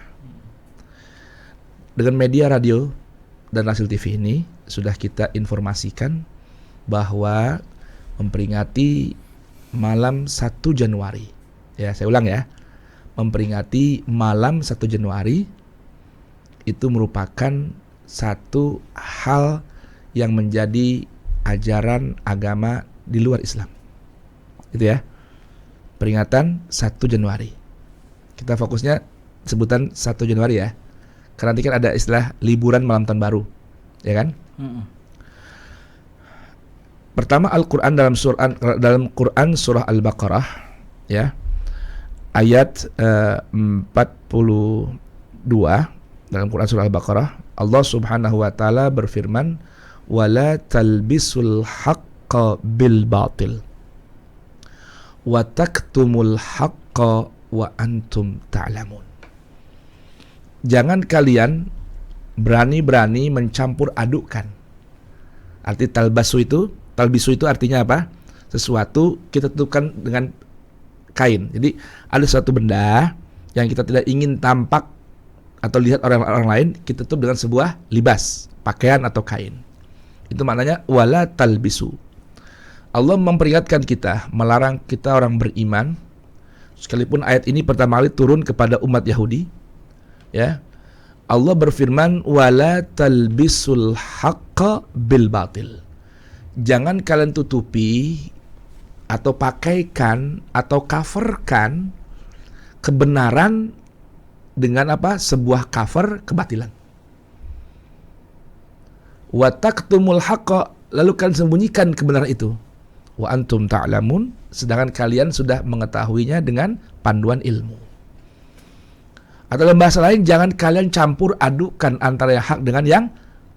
Dengan media radio dan Rasil TV ini sudah kita informasikan bahwa memperingati malam 1 Januari. Ya, saya ulang ya. Memperingati malam 1 Januari itu merupakan satu hal yang menjadi ajaran agama di luar Islam. Itu ya. Peringatan 1 Januari. Kita fokusnya sebutan 1 Januari ya. Karena nanti kan ada istilah liburan malam tahun baru. Ya kan? Pertama, Al-Quran dalam Quran surah Al-Baqarah ya, ayat 42 dalam Quran surah Al-Baqarah, Allah Subhanahu wa taala berfirman, wala talbisul haqqa bil batil wa taktumul haqqa wa antum ta'lamun. Jangan kalian berani-berani mencampur adukkan. Arti talbisu itu artinya apa? Sesuatu kita tutupkan dengan kain. Jadi ada suatu benda yang kita tidak ingin tampak atau lihat orang lain, kita tutup dengan sebuah libas, pakaian atau kain. Itu maknanya wala talbisu. Allah memperingatkan kita, melarang kita orang beriman. Sekalipun ayat ini pertama kali turun kepada umat Yahudi, ya. Allah berfirman wala talbisul haqqa bil batil. Jangan kalian tutupi atau pakaikan atau coverkan kebenaran dengan apa? Sebuah cover kebatilan. Wa taktumul haqqa, lalu kalian sembunyikan kebenaran itu. Wa antum ta'lamun, sedangkan kalian sudah mengetahuinya dengan panduan ilmu. Atau dalam bahasa lain, jangan kalian campur adukkan antara yang hak dengan yang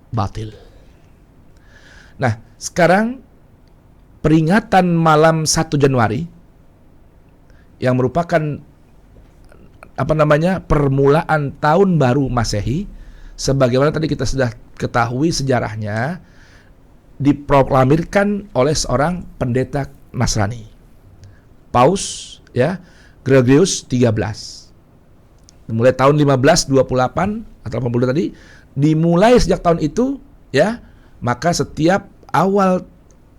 batil. Nah, sekarang peringatan malam 1 Januari yang merupakan permulaan tahun baru Masehi, sebagaimana tadi kita sudah ketahui sejarahnya, diproklamirkan oleh seorang pendeta Nasrani, Paus ya, Gregorius 13. Mulai tahun 1528 atau 80 tadi, dimulai sejak tahun itu ya, maka setiap awal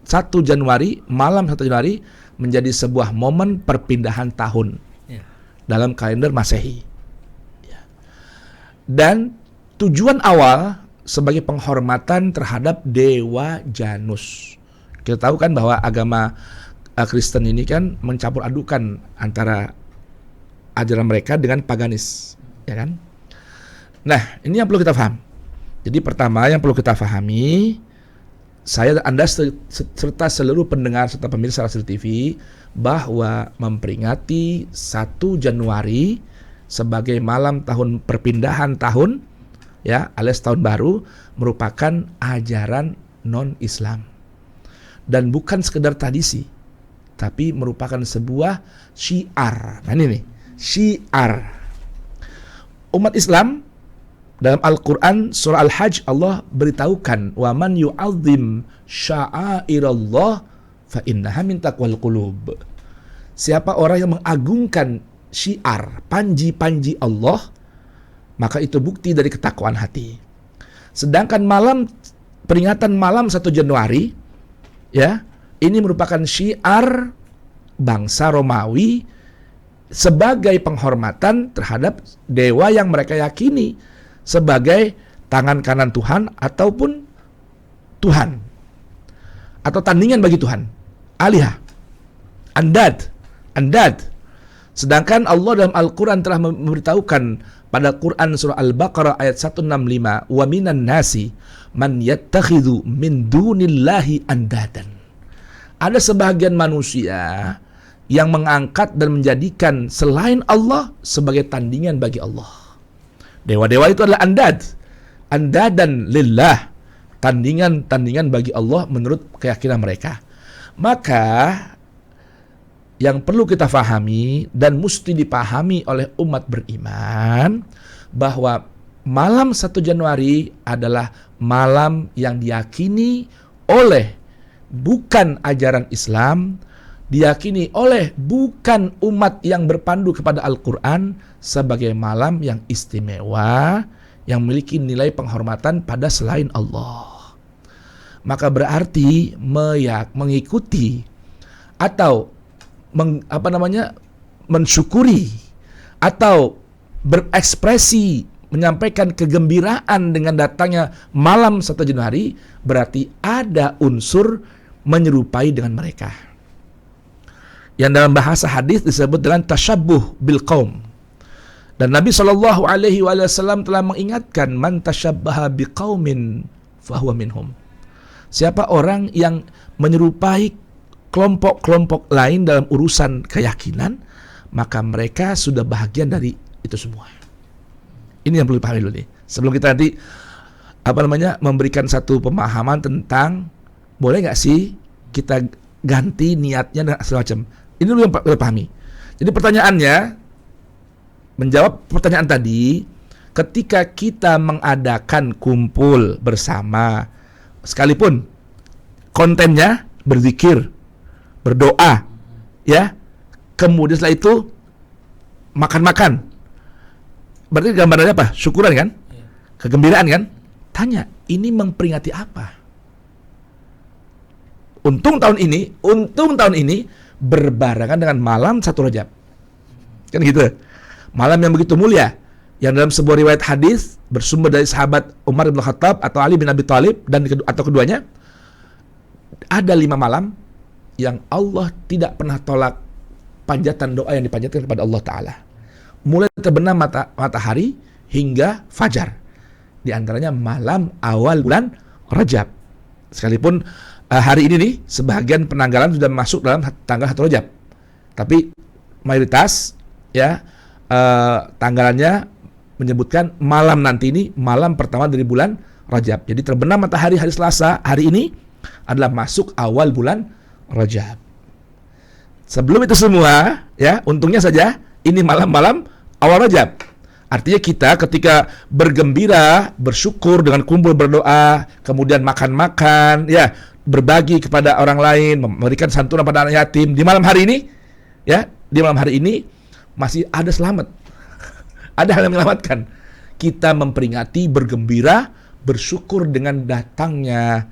1 Januari, malam 1 Januari menjadi sebuah momen perpindahan tahun dalam kalender Masehi. Dan tujuan awal sebagai penghormatan terhadap Dewa Janus. Kita tahu kan bahwa agama Kristen ini kan mencampur adukan antara ajaran mereka dengan paganis, ya kan? Nah, ini yang perlu kita paham. Jadi pertama yang perlu kita pahami, saya, Anda serta seluruh pendengar serta pemirsa Rasil TV, bahwa memperingati 1 Januari sebagai malam tahun perpindahan tahun ya, alias tahun baru, merupakan ajaran non-Islam dan bukan sekedar tradisi, tapi merupakan sebuah syiar. Nah ini nih, syiar umat Islam. Dalam Al-Quran surah Al-Hajj, Allah beritahukan, wa man yu'azzim sya'airallah fa innaha min taqwal qulub. Siapa orang yang mengagungkan syiar, panji-panji Allah, maka itu bukti dari ketakwaan hati. Sedangkan peringatan malam 1 Januari ya, ini merupakan syiar bangsa Romawi sebagai penghormatan terhadap dewa yang mereka yakini sebagai tangan kanan Tuhan ataupun Tuhan atau tandingan bagi Tuhan, alihah, andad. Sedangkan Allah dalam Al-Quran telah memberitahukan pada Quran surah Al-Baqarah ayat 165, wa minan nasi man yattakhidhu min dunillahi andadan. Ada sebahagian manusia yang mengangkat dan menjadikan selain Allah sebagai tandingan bagi Allah. Dewa-dewa itu adalah andadan lillah, tandingan bagi Allah menurut keyakinan mereka. Maka yang perlu kita fahami dan mesti dipahami oleh umat beriman bahwa malam 1 Januari adalah malam yang diyakini oleh bukan ajaran Islam, diyakini oleh bukan umat yang berpandu kepada Al-Quran sebagai malam yang istimewa, yang memiliki nilai penghormatan pada selain Allah. Maka berarti mengikuti atau mensyukuri atau berekspresi menyampaikan kegembiraan dengan datangnya malam 1 Januari berarti ada unsur menyerupai dengan mereka. Yang dalam bahasa hadis disebut dengan tasyabbuh bil qaum. Dan Nabi SAW telah mengingatkan man tasyabbaha biqaumin fahuwa minhum. Siapa orang yang menyerupai kelompok-kelompok lain dalam urusan keyakinan, maka mereka sudah bahagian dari itu semua. Ini yang perlu dipahami dulu nih. Sebelum kita nanti memberikan satu pemahaman tentang boleh nggak sih kita ganti niatnya dan segala macam. Ini dulu yang perlu dipahami. Jadi pertanyaannya, menjawab pertanyaan tadi, ketika kita mengadakan kumpul bersama, sekalipun kontennya berzikir, berdoa, ya, kemudian setelah itu makan-makan, berarti gambarannya apa? Syukuran kan? Kegembiraan kan? Tanya, ini memperingati apa? Untung tahun ini berbarengan dengan malam 1 Rajab. Kan gitu. Malam yang begitu mulia, yang dalam sebuah riwayat hadis bersumber dari sahabat Umar bin Khattab atau Ali bin Abi Thalib atau keduanya, ada 5 malam yang Allah tidak pernah tolak panjatan doa yang dipanjatkan kepada Allah Ta'ala. Mulai terbenam matahari hingga fajar. Di antaranya malam awal bulan Rajab. Sekalipun hari ini nih, sebagian penanggalan sudah masuk dalam tanggal 1 Rajab. Tapi mayoritas ya tanggalannya menyebutkan malam nanti ini malam pertama dari bulan Rajab. Jadi terbenam matahari hari Selasa hari ini adalah masuk awal bulan Rajab. Sebelum itu semua ya, untungnya saja ini malam-malam awal Rajab. Artinya kita ketika bergembira, bersyukur dengan kumpul berdoa, kemudian makan-makan, ya, berbagi kepada orang lain, memberikan santunan pada anak yatim di malam hari ini, ya, di malam hari ini masih ada selamat. Ada hal yang menyelamatkan. Kita memperingati, bergembira, bersyukur dengan datangnya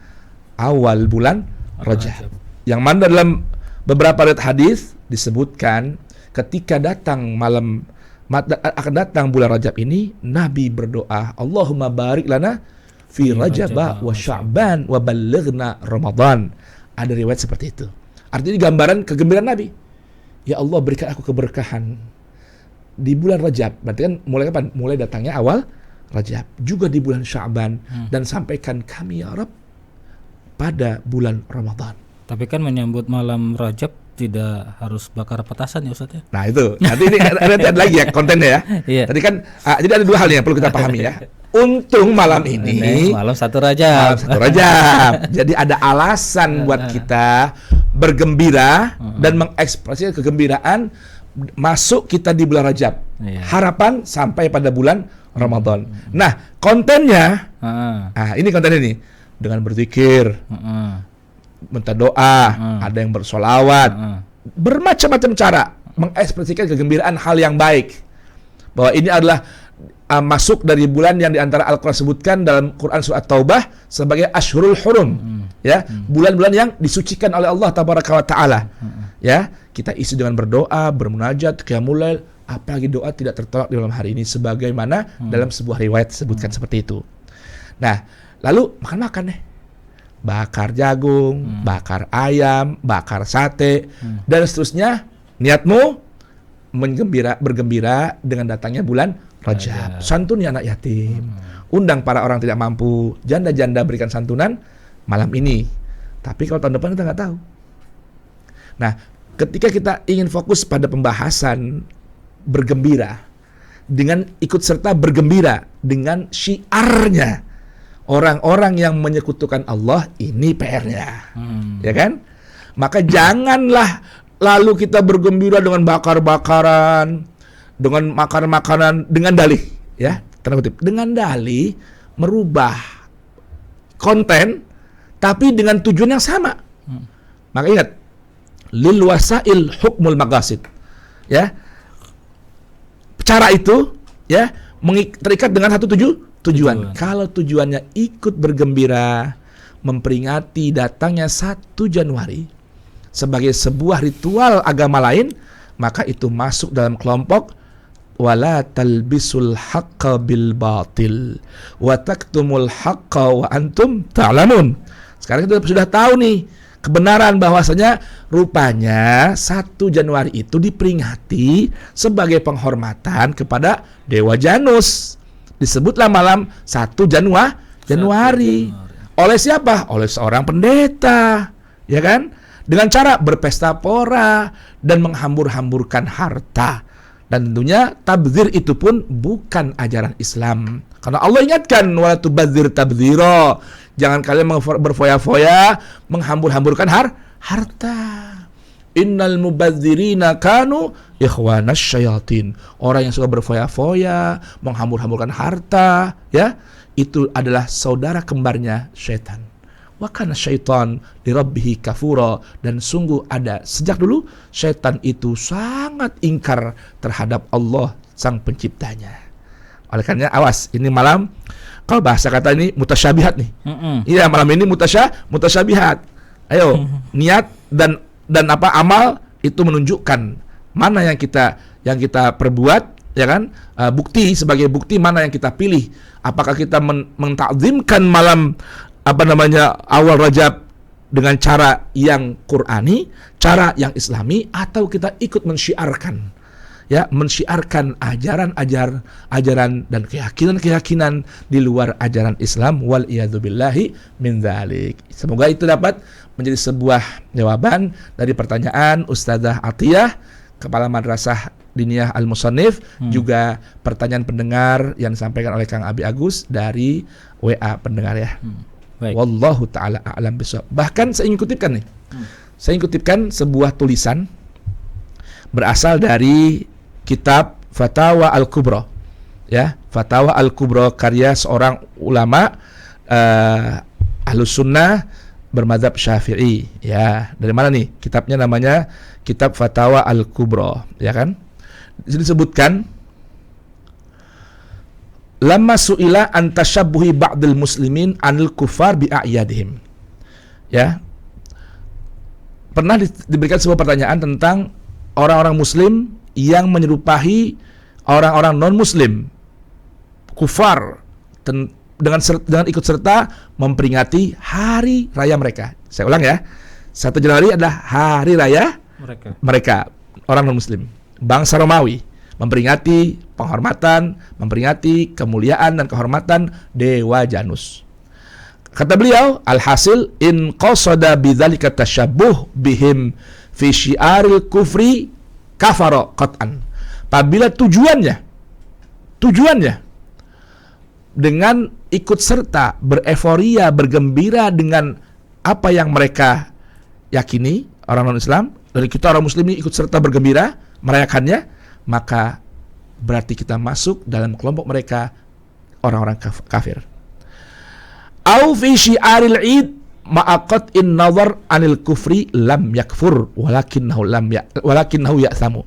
awal bulan Rajab. Yang mana dalam beberapa riwayat hadis disebutkan ketika akan datang bulan Rajab ini, Nabi berdoa, Allahumma barik lana fi Rajab wa Sya'ban wa ballighna Ramadan. Ada riwayat seperti itu. Artinya gambaran kegembiraan Nabi. Ya Allah, berikan aku keberkahan di bulan Rajab. Berarti kan mulai kapan? Mulai datangnya awal Rajab. Juga di bulan Sya'ban. Dan sampaikan kami ya Rabb pada bulan Ramadan. Tapi kan menyambut malam Rajab tidak harus bakar petasan ya Ustaz ya. Nah itu, nanti ini ada lagi ya kontennya ya. Iya. Tadi kan, jadi ada 2 hal yang perlu kita pahami ya. Untung malam ini malam 1 Rajab. Malam 1 Rajab. Jadi ada alasan buat kita bergembira dan mengekspresikan kegembiraan masuk kita di bulan Rajab. Iya. Harapan sampai pada bulan Ramadan. Nah, kontennya, ini kontennya nih, dengan berzikir, minta doa, ada yang bersolawat, bermacam-macam cara mengekspresikan kegembiraan hal yang baik. Bahwa ini adalah masuk dari bulan yang diantara Al-Quran sebutkan dalam Quran Surat Taubah sebagai Ashhurul Hurum, ya, bulan-bulan yang disucikan oleh Allah Tabaraka wa Ta'ala. Ya, kita isi dengan berdoa, bermunajat, qiyamul lail, apalagi doa tidak tertolak di malam hari ini sebagaimana dalam sebuah riwayat disebutkan seperti itu. Nah, lalu makan-makan deh. Bakar jagung, bakar ayam, bakar sate, dan seterusnya. Niatmu bergembira dengan datangnya bulan Rajab. Santuni anak yatim, undang para orang tidak mampu, janda-janda berikan santunan malam ini. Tapi kalau tahun depan kita nggak tahu. Nah, ketika kita ingin fokus pada pembahasan bergembira, dengan ikut serta bergembira dengan syiarnya orang-orang yang menyekutukan Allah, ini PR-nya. Ya kan? Maka janganlah lalu kita bergembira dengan bakar-bakaran, dengan makanan-makanan dengan dalih, ya, tanda kutip, dengan dalih merubah konten tapi dengan tujuan yang sama. Maka ingat, lil wasail hukmul maqasid. Ya. Cara itu ya terikat dengan satu tujuan. Kalau tujuannya ikut bergembira memperingati datangnya 1 Januari sebagai sebuah ritual agama lain, maka itu masuk dalam kelompok wala talbisul haqqa bil batil wa taktumul haqqa wa antum ta'lamun. Sekarang kita sudah tahu nih kebenaran bahwasanya rupanya 1 Januari itu diperingati sebagai penghormatan kepada Dewa Janus. Disebutlah malam 1 Januari. Oleh siapa? Oleh seorang pendeta, ya kan? Dengan cara berpesta pora dan menghambur-hamburkan harta. Dan tentunya tabdzir itu pun bukan ajaran Islam. Karena Allah ingatkan wala tubadzir tabdzira. Jangan kalian berfoya-foya menghambur-hamburkan harta. Innal mubadzirina kanu ikhwanas syayatin. Orang yang suka berfoya-foya, menghambur-hamburkan harta, ya, itu adalah saudara kembarnya syaitan. Wa kana syaitan lirabbihi kafura, dan sungguh ada sejak dulu syaitan itu sangat ingkar terhadap Allah sang penciptanya. Oleh karena awas, ini malam kalau bahasa kata ini mutasyabihat nih. Iya, malam ini mutasyabihat. Ayo, niat dan apa amal itu menunjukkan mana yang kita perbuat, ya kan? Bukti, sebagai bukti mana yang kita pilih. Apakah kita mentakzimkan malam awal Rajab dengan cara yang Qur'ani, cara yang Islami, atau kita ikut mensyiarkan, ya, mensyiarkan ajaran dan keyakinan di luar ajaran Islam, wal iyadzubillahi min dzalik. Semoga itu dapat menjadi sebuah jawaban dari pertanyaan Ustazah Atiyah, Kepala Madrasah Diniyah Al-Musannif, juga pertanyaan pendengar yang disampaikan oleh Kang Abi Agus dari WA pendengar, ya. Baik. Wallahu ta'ala a'lam bishawab. Bahkan saya ingin kutipkan nih. Saya ingin kutipkan sebuah tulisan berasal dari kitab Fatawa Al-Kubra. Ya, Fatawa Al-Kubra karya seorang ulama Ahlus Sunnah bermadzhab Syafi'i. Ya, dari mana nih? Kitabnya namanya Kitab Fatawa Al-Kubra, ya kan? Disebutkan lamma su'ila an tashabbuhi ba'dil muslimin anil kufar bi a'yadihim. Ya. Pernah diberikan sebuah pertanyaan tentang orang-orang muslim yang menyerupai orang-orang non-muslim kufar dengan ikut serta memperingati hari raya mereka. Saya ulang ya. 1 Januari adalah hari raya mereka orang non-muslim, bangsa Romawi, memperingati penghormatan, memperingati kemuliaan dan kehormatan Dewa Janus. Kata beliau, alhasil in qasada bidzalika tashabbuh bihim fi syiaril kufri kafara qat'an. Apabila tujuannya dengan ikut serta bereforia, bergembira dengan apa yang mereka yakini, orang non-Islam, dan kita orang muslim ini ikut serta bergembira merayakannya, maka berarti kita masuk dalam kelompok mereka, orang-orang kafir. Au fi syiaril id ma'aqat in nazar anil kufri lam yakfur walakinnahu ya'samu.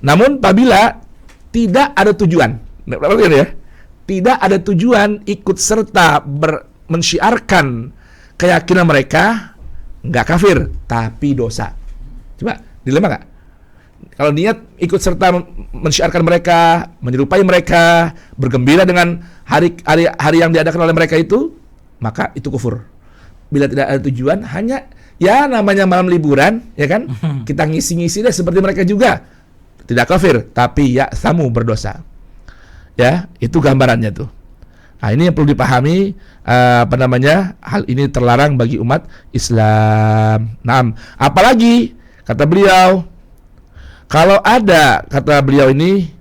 Namun apabila tidak ada tujuan, ya, tidak ada tujuan ikut serta mensyiarkan keyakinan mereka, nggak kafir tapi dosa. Coba dilema nggak? Kalau niat ikut serta mensyiarkan mereka, menyerupai mereka, bergembira dengan hari yang diadakan oleh mereka itu, maka itu kufur. Bila tidak ada tujuan, hanya ya namanya malam liburan, ya kan? Kita ngisi-ngisi deh seperti mereka juga. Tidak kafir, tapi ya samu berdosa. Ya, itu gambarannya tuh. Nah, ini yang perlu dipahami, hal ini terlarang bagi umat Islam. Nah, apalagi Kata beliau, kalau ada, kata beliau ini,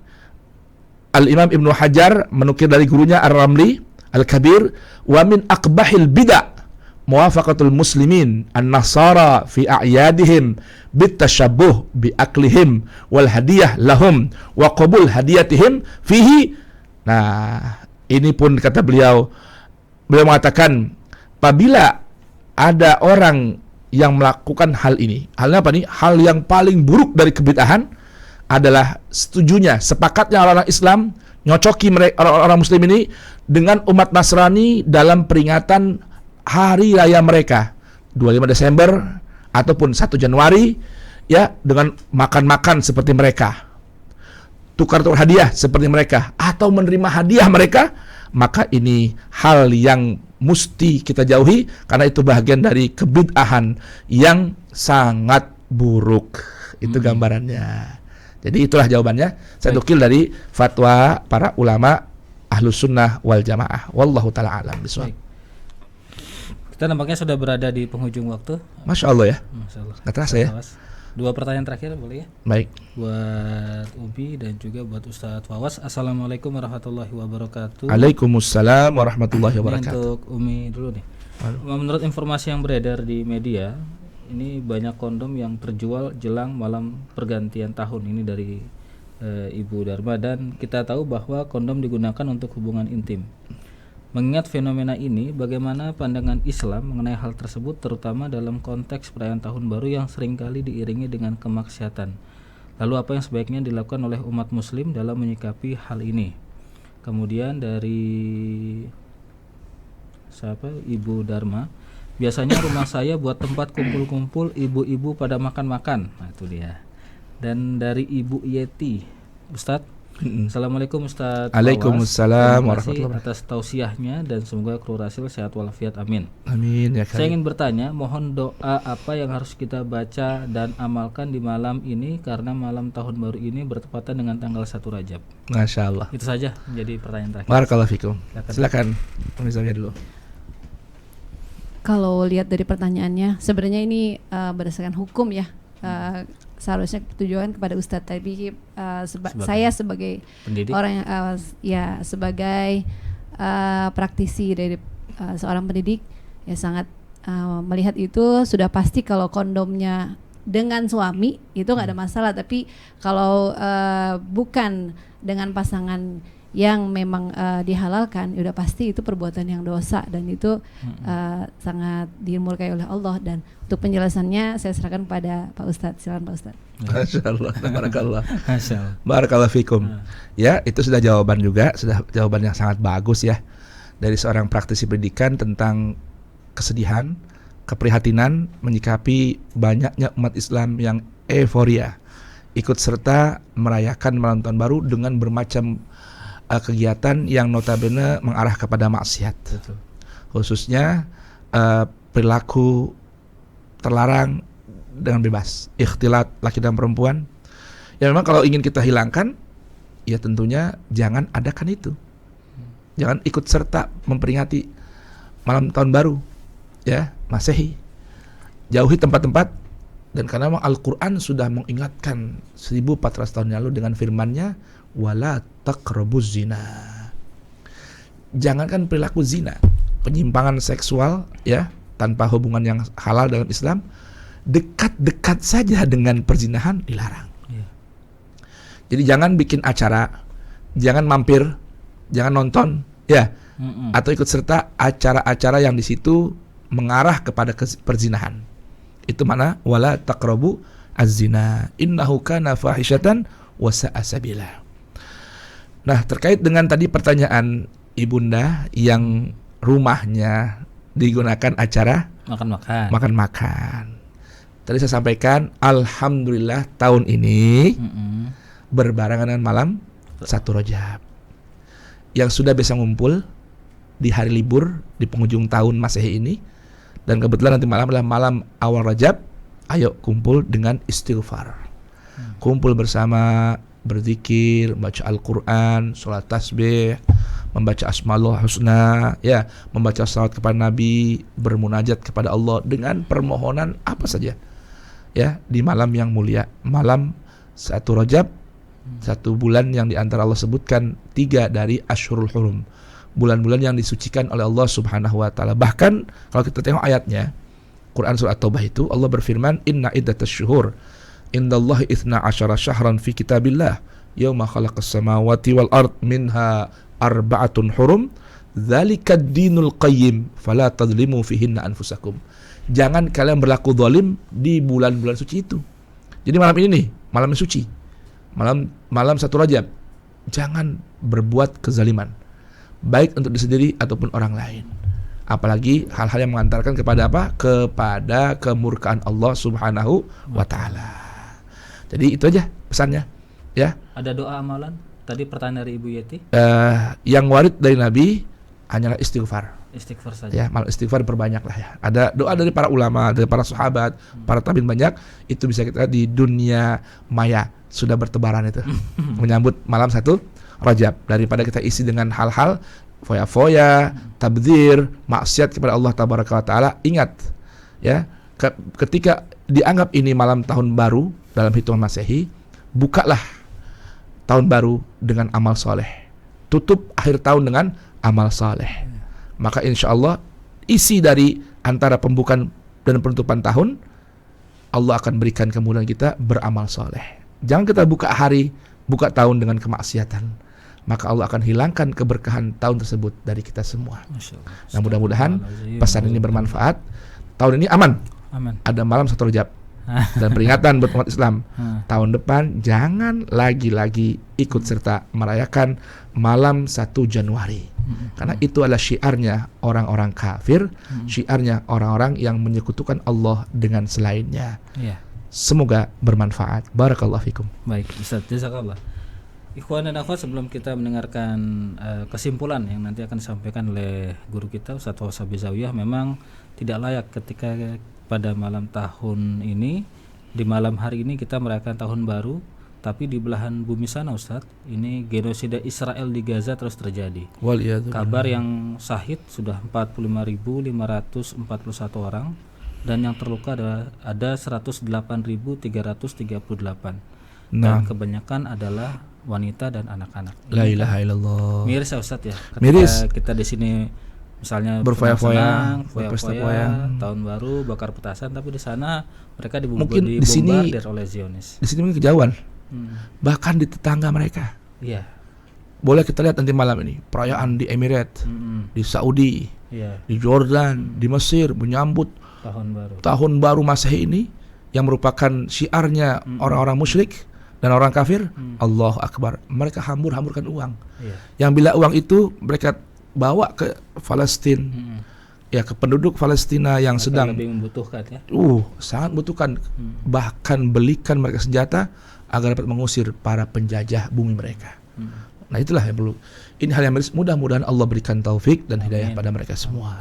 Al-Imam Ibnu Hajar menukil dari gurunya Ar-Ramli Al-Kabir, wa min aqbahil bid'ah muwafaqatul muslimin an-nasara fi a'yadihim bitashabbuh bi aklihim wal hadiyah lahum wa qabul hadiyatihim fihi. Nah, ini pun kata beliau mengatakan, apabila ada orang yang melakukan hal ini, halnya apa nih? Hal yang paling buruk dari kebid'ahan adalah setujunya, sepakatnya orang Islam nyocoki mereka, orang Muslim ini dengan umat Nasrani dalam peringatan hari raya mereka 25 Desember ataupun 1 Januari, ya, dengan makan-makan seperti mereka, tukar-tukar hadiah seperti mereka, atau menerima hadiah mereka, maka ini hal yang mesti kita jauhi karena itu bagian dari kebid'ahan yang sangat buruk. Itu gambarannya. Jadi itulah jawabannya. Saya nukil dari fatwa para ulama Ahlus Sunnah wal Jamaah. Wallahu ta'ala alam bisawab. Kita nampaknya sudah berada di penghujung waktu. Masya Allah ya. Masya Allah. Nggak terasa ya. 2 pertanyaan terakhir boleh ya? Baik. Buat Umi dan juga buat Ustadz Fawas. Assalamualaikum warahmatullahi wabarakatuh. Waalaikumsalam warahmatullahi wabarakatuh. Ini untuk Umi dulu nih. Menurut informasi yang beredar di media, ini banyak kondom yang terjual jelang malam pergantian tahun. Ini dari Ibu Dharma, dan kita tahu bahwa kondom digunakan untuk hubungan intim. Mengingat fenomena ini, bagaimana pandangan Islam mengenai hal tersebut, terutama dalam konteks perayaan tahun baru yang seringkali diiringi dengan kemaksiatan? Lalu apa yang sebaiknya dilakukan oleh umat muslim dalam menyikapi hal ini? Kemudian dari Ibu Dharma, biasanya rumah saya buat tempat kumpul-kumpul ibu-ibu pada makan-makan. Nah, itu dia. Dan dari Ibu Yeti, Ustadz, Assalamualaikum Ustadz. Waalaikumsalam warahmatullahi wabarakatuh. Atas tausiahnya dan semoga keluar hasil sehat walafiat, amin. Amin ya. Saya ingin bertanya, mohon doa apa yang harus kita baca dan amalkan di malam ini karena malam tahun baru ini bertepatan dengan tanggal 1 Rajab. Masya Allah. Itu saja menjadi pertanyaan terakhir. Barakallahu fikum. Silakan Umi dulu. Kalau lihat dari pertanyaannya, sebenarnya ini berdasarkan hukum ya. Seharusnya tujuan kepada Ustadz, tapi saya sebagai pendidik, orang yang sebagai praktisi dari seorang pendidik ya sangat melihat itu sudah pasti kalau kondomnya dengan suami itu nggak ada masalah, tapi kalau bukan dengan pasangan yang memang dihalalkan, udah pasti itu perbuatan yang dosa dan itu sangat dimurkai oleh Allah. Dan untuk penjelasannya saya serahkan pada Pak Ustadz. Silakan Pak Ustadz. Masya Allah, barakallah. Barakallahu fikum. Ya, itu sudah jawaban juga, sudah jawaban yang sangat bagus ya dari seorang praktisi pendidikan tentang kesedihan, keprihatinan menyikapi banyaknya umat Islam yang euforia ikut serta merayakan malam tahun baru dengan bermacam kegiatan yang notabene mengarah kepada maksiat. Betul. Khususnya perilaku terlarang dengan bebas, ikhtilat laki dan perempuan. Ya memang kalau ingin kita hilangkan, ya tentunya jangan adakan itu. Jangan ikut serta memperingati malam tahun baru ya Masehi. Jauhi tempat-tempat, dan karena memang Al-Quran sudah mengingatkan 1400 tahun lalu dengan firman-Nya, wala taqrabuz zina. Jangankan perilaku zina, penyimpangan seksual ya tanpa hubungan yang halal dalam Islam, dekat-dekat saja dengan perzinahan dilarang. Jadi jangan bikin acara, jangan mampir, jangan nonton ya, atau ikut serta acara-acara yang di situ mengarah kepada perzinahan. Itu mana wala taqrabu az-zina innahu kana fahishatan wa sa'a sabila. Nah, terkait dengan tadi pertanyaan Ibunda yang rumahnya digunakan acara makan-makan. Tadi saya sampaikan, alhamdulillah tahun ini berbarengan dengan malam 1 Rajab. Yang sudah bisa ngumpul di hari libur di penghujung tahun Masehi ini, dan kebetulan nanti malam adalah malam awal Rajab, ayo kumpul dengan istighfar. Kumpul bersama, berzikir, membaca Al-Quran, sholat tasbih, membaca Asmaul Husna, ya, membaca salawat kepada Nabi, bermunajat kepada Allah dengan permohonan apa saja. ya di malam yang mulia, malam 1 Rajab, 1 bulan yang diantara Allah sebutkan 3 dari Ashhurul Hurum, bulan-bulan yang disucikan oleh Allah Subhanahu wa taala. Bahkan kalau kita tengok ayatnya, Quran surah At-Taubah itu Allah berfirman, inna iddatasy syuhur indallahi 12 syahran fi kitabillah yauma khalaqas samawati wal ard minha arba'atun hurum dzalikad dinul qayyim fala tadlimu fihinna anfusakum. Jangan kalian berlaku zalim di bulan-bulan suci itu. Jadi malam ini nih, malam yang suci, malam 1 Rajab, jangan berbuat kezaliman, baik untuk diri sendiri ataupun orang lain. Apalagi hal-hal yang mengantarkan kepada apa? Kepada kemurkaan Allah Subhanahu wa taala. Jadi itu aja pesannya, ya. Ada doa amalan? Tadi pertanyaan dari Ibu Yeti. Yang warid dari Nabi hanyalah istighfar. Istighfar saja. Ya, malah istighfar perbanyaklah ya. Ada doa dari para ulama, dari para sahabat, para tabi'in banyak. Itu bisa kita di dunia maya sudah bertebaran itu menyambut malam 1 Rajab. Daripada kita isi dengan hal-hal foya-foya, tabdzir, maksiat kepada Allah Tabaraka wa taala, ingat ya, ketika dianggap ini malam tahun baru dalam hitungan Masehi, bukalah tahun baru dengan amal soleh, tutup akhir tahun dengan amal soleh. Maka insya Allah isi dari antara pembukaan dan penutupan tahun, Allah akan berikan kemudahan kita beramal soleh. Jangan kita buka tahun dengan kemaksiatan, maka Allah akan hilangkan keberkahan tahun tersebut dari kita semua. Nah, mudah-mudahan pesan ini bermanfaat. Tahun ini aman. Ada malam 1 Rajab dan peringatan buat umat Islam. Tahun depan jangan lagi-lagi ikut serta merayakan malam 1 Januari. Karena itu adalah syiarnya orang-orang kafir, syiarnya orang-orang yang menyekutukan Allah dengan selainnya. Semoga bermanfaat. Barakallahu fikum. Baik, Ustaz, jazakallah. Ikhwan dan akhwat, sebelum kita mendengarkan kesimpulan yang nanti akan disampaikan oleh guru kita Ustaz Wasabi Zawiyah, memang tidak layak ketika pada malam tahun ini, di malam hari ini kita merayakan tahun baru, tapi di belahan bumi sana Ustaz, ini genosida Israel di Gaza terus terjadi. Kabar yang syahid sudah 45.541 orang dan yang terluka ada 108.338. Dan kebanyakan adalah wanita dan anak-anak. La ilaha illallah. Miris ya Ustaz ya. Miris. Kita di sini misalnya berfoya-foya, tahun baru, bakar petasan, tapi di sana mereka dibombardir oleh Zionis. Di sini mungkin kejauhan. Bahkan di tetangga mereka. Iya. Boleh kita lihat nanti malam ini perayaan di Emirat, di Saudi, di Jordan, di Mesir menyambut tahun baru Masehi ini yang merupakan syiarnya orang-orang musyrik dan orang kafir. Allahu Akbar. Mereka hamburkan uang. Yang bila uang itu mereka bawa ke Palestina, ya, ke penduduk Palestina yang mereka sedang lebih membutuhkan ya. Sangat membutuhkan. Bahkan belikan mereka senjata agar dapat mengusir para penjajah bumi mereka. Nah, itulah yang perlu. Ini hal yang mudah-mudahan Allah berikan taufik dan hidayah pada mereka semua.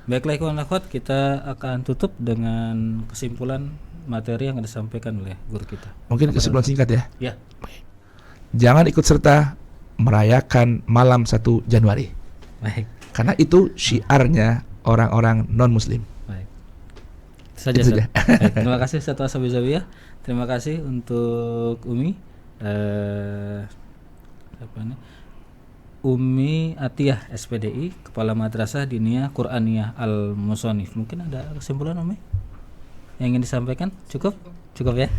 Baiklah ikhwan akhwat, kita akan tutup dengan kesimpulan materi yang disampaikan oleh guru kita. Mungkin kesimpulan singkat ya. Ya. Jangan ikut serta merayakan malam 1 Januari. Baik. Karena itu syiarnya orang-orang non-muslim. Baik. Itu saja. Baik, terima kasih Ustaz Wasabi Zawiyah. Terima kasih untuk Umi Umi Atiyah SPDI, Kepala Madrasah Diniyah Qur'aniyah Al-Musonif. Mungkin ada kesimpulan Umi yang ingin disampaikan? Cukup ya.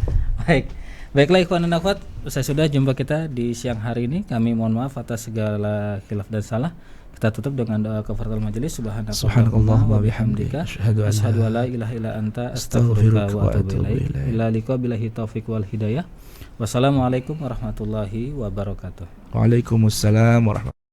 Baiklah ikhwan dan akhwat, usai sudah jumpa kita di siang hari ini. Kami mohon maaf atas segala khilaf dan salah. Kita tutup dengan doa kafaratul majelis. Subhanallah wa bihamdika asyhadu an la ilaha illa anta astaghfiruka wa atubu ilaik. Illa liqa billahi taufiq wal hidayah. Wassalamualaikum warahmatullahi wabarakatuh. Waalaikumsalam warahmatullahi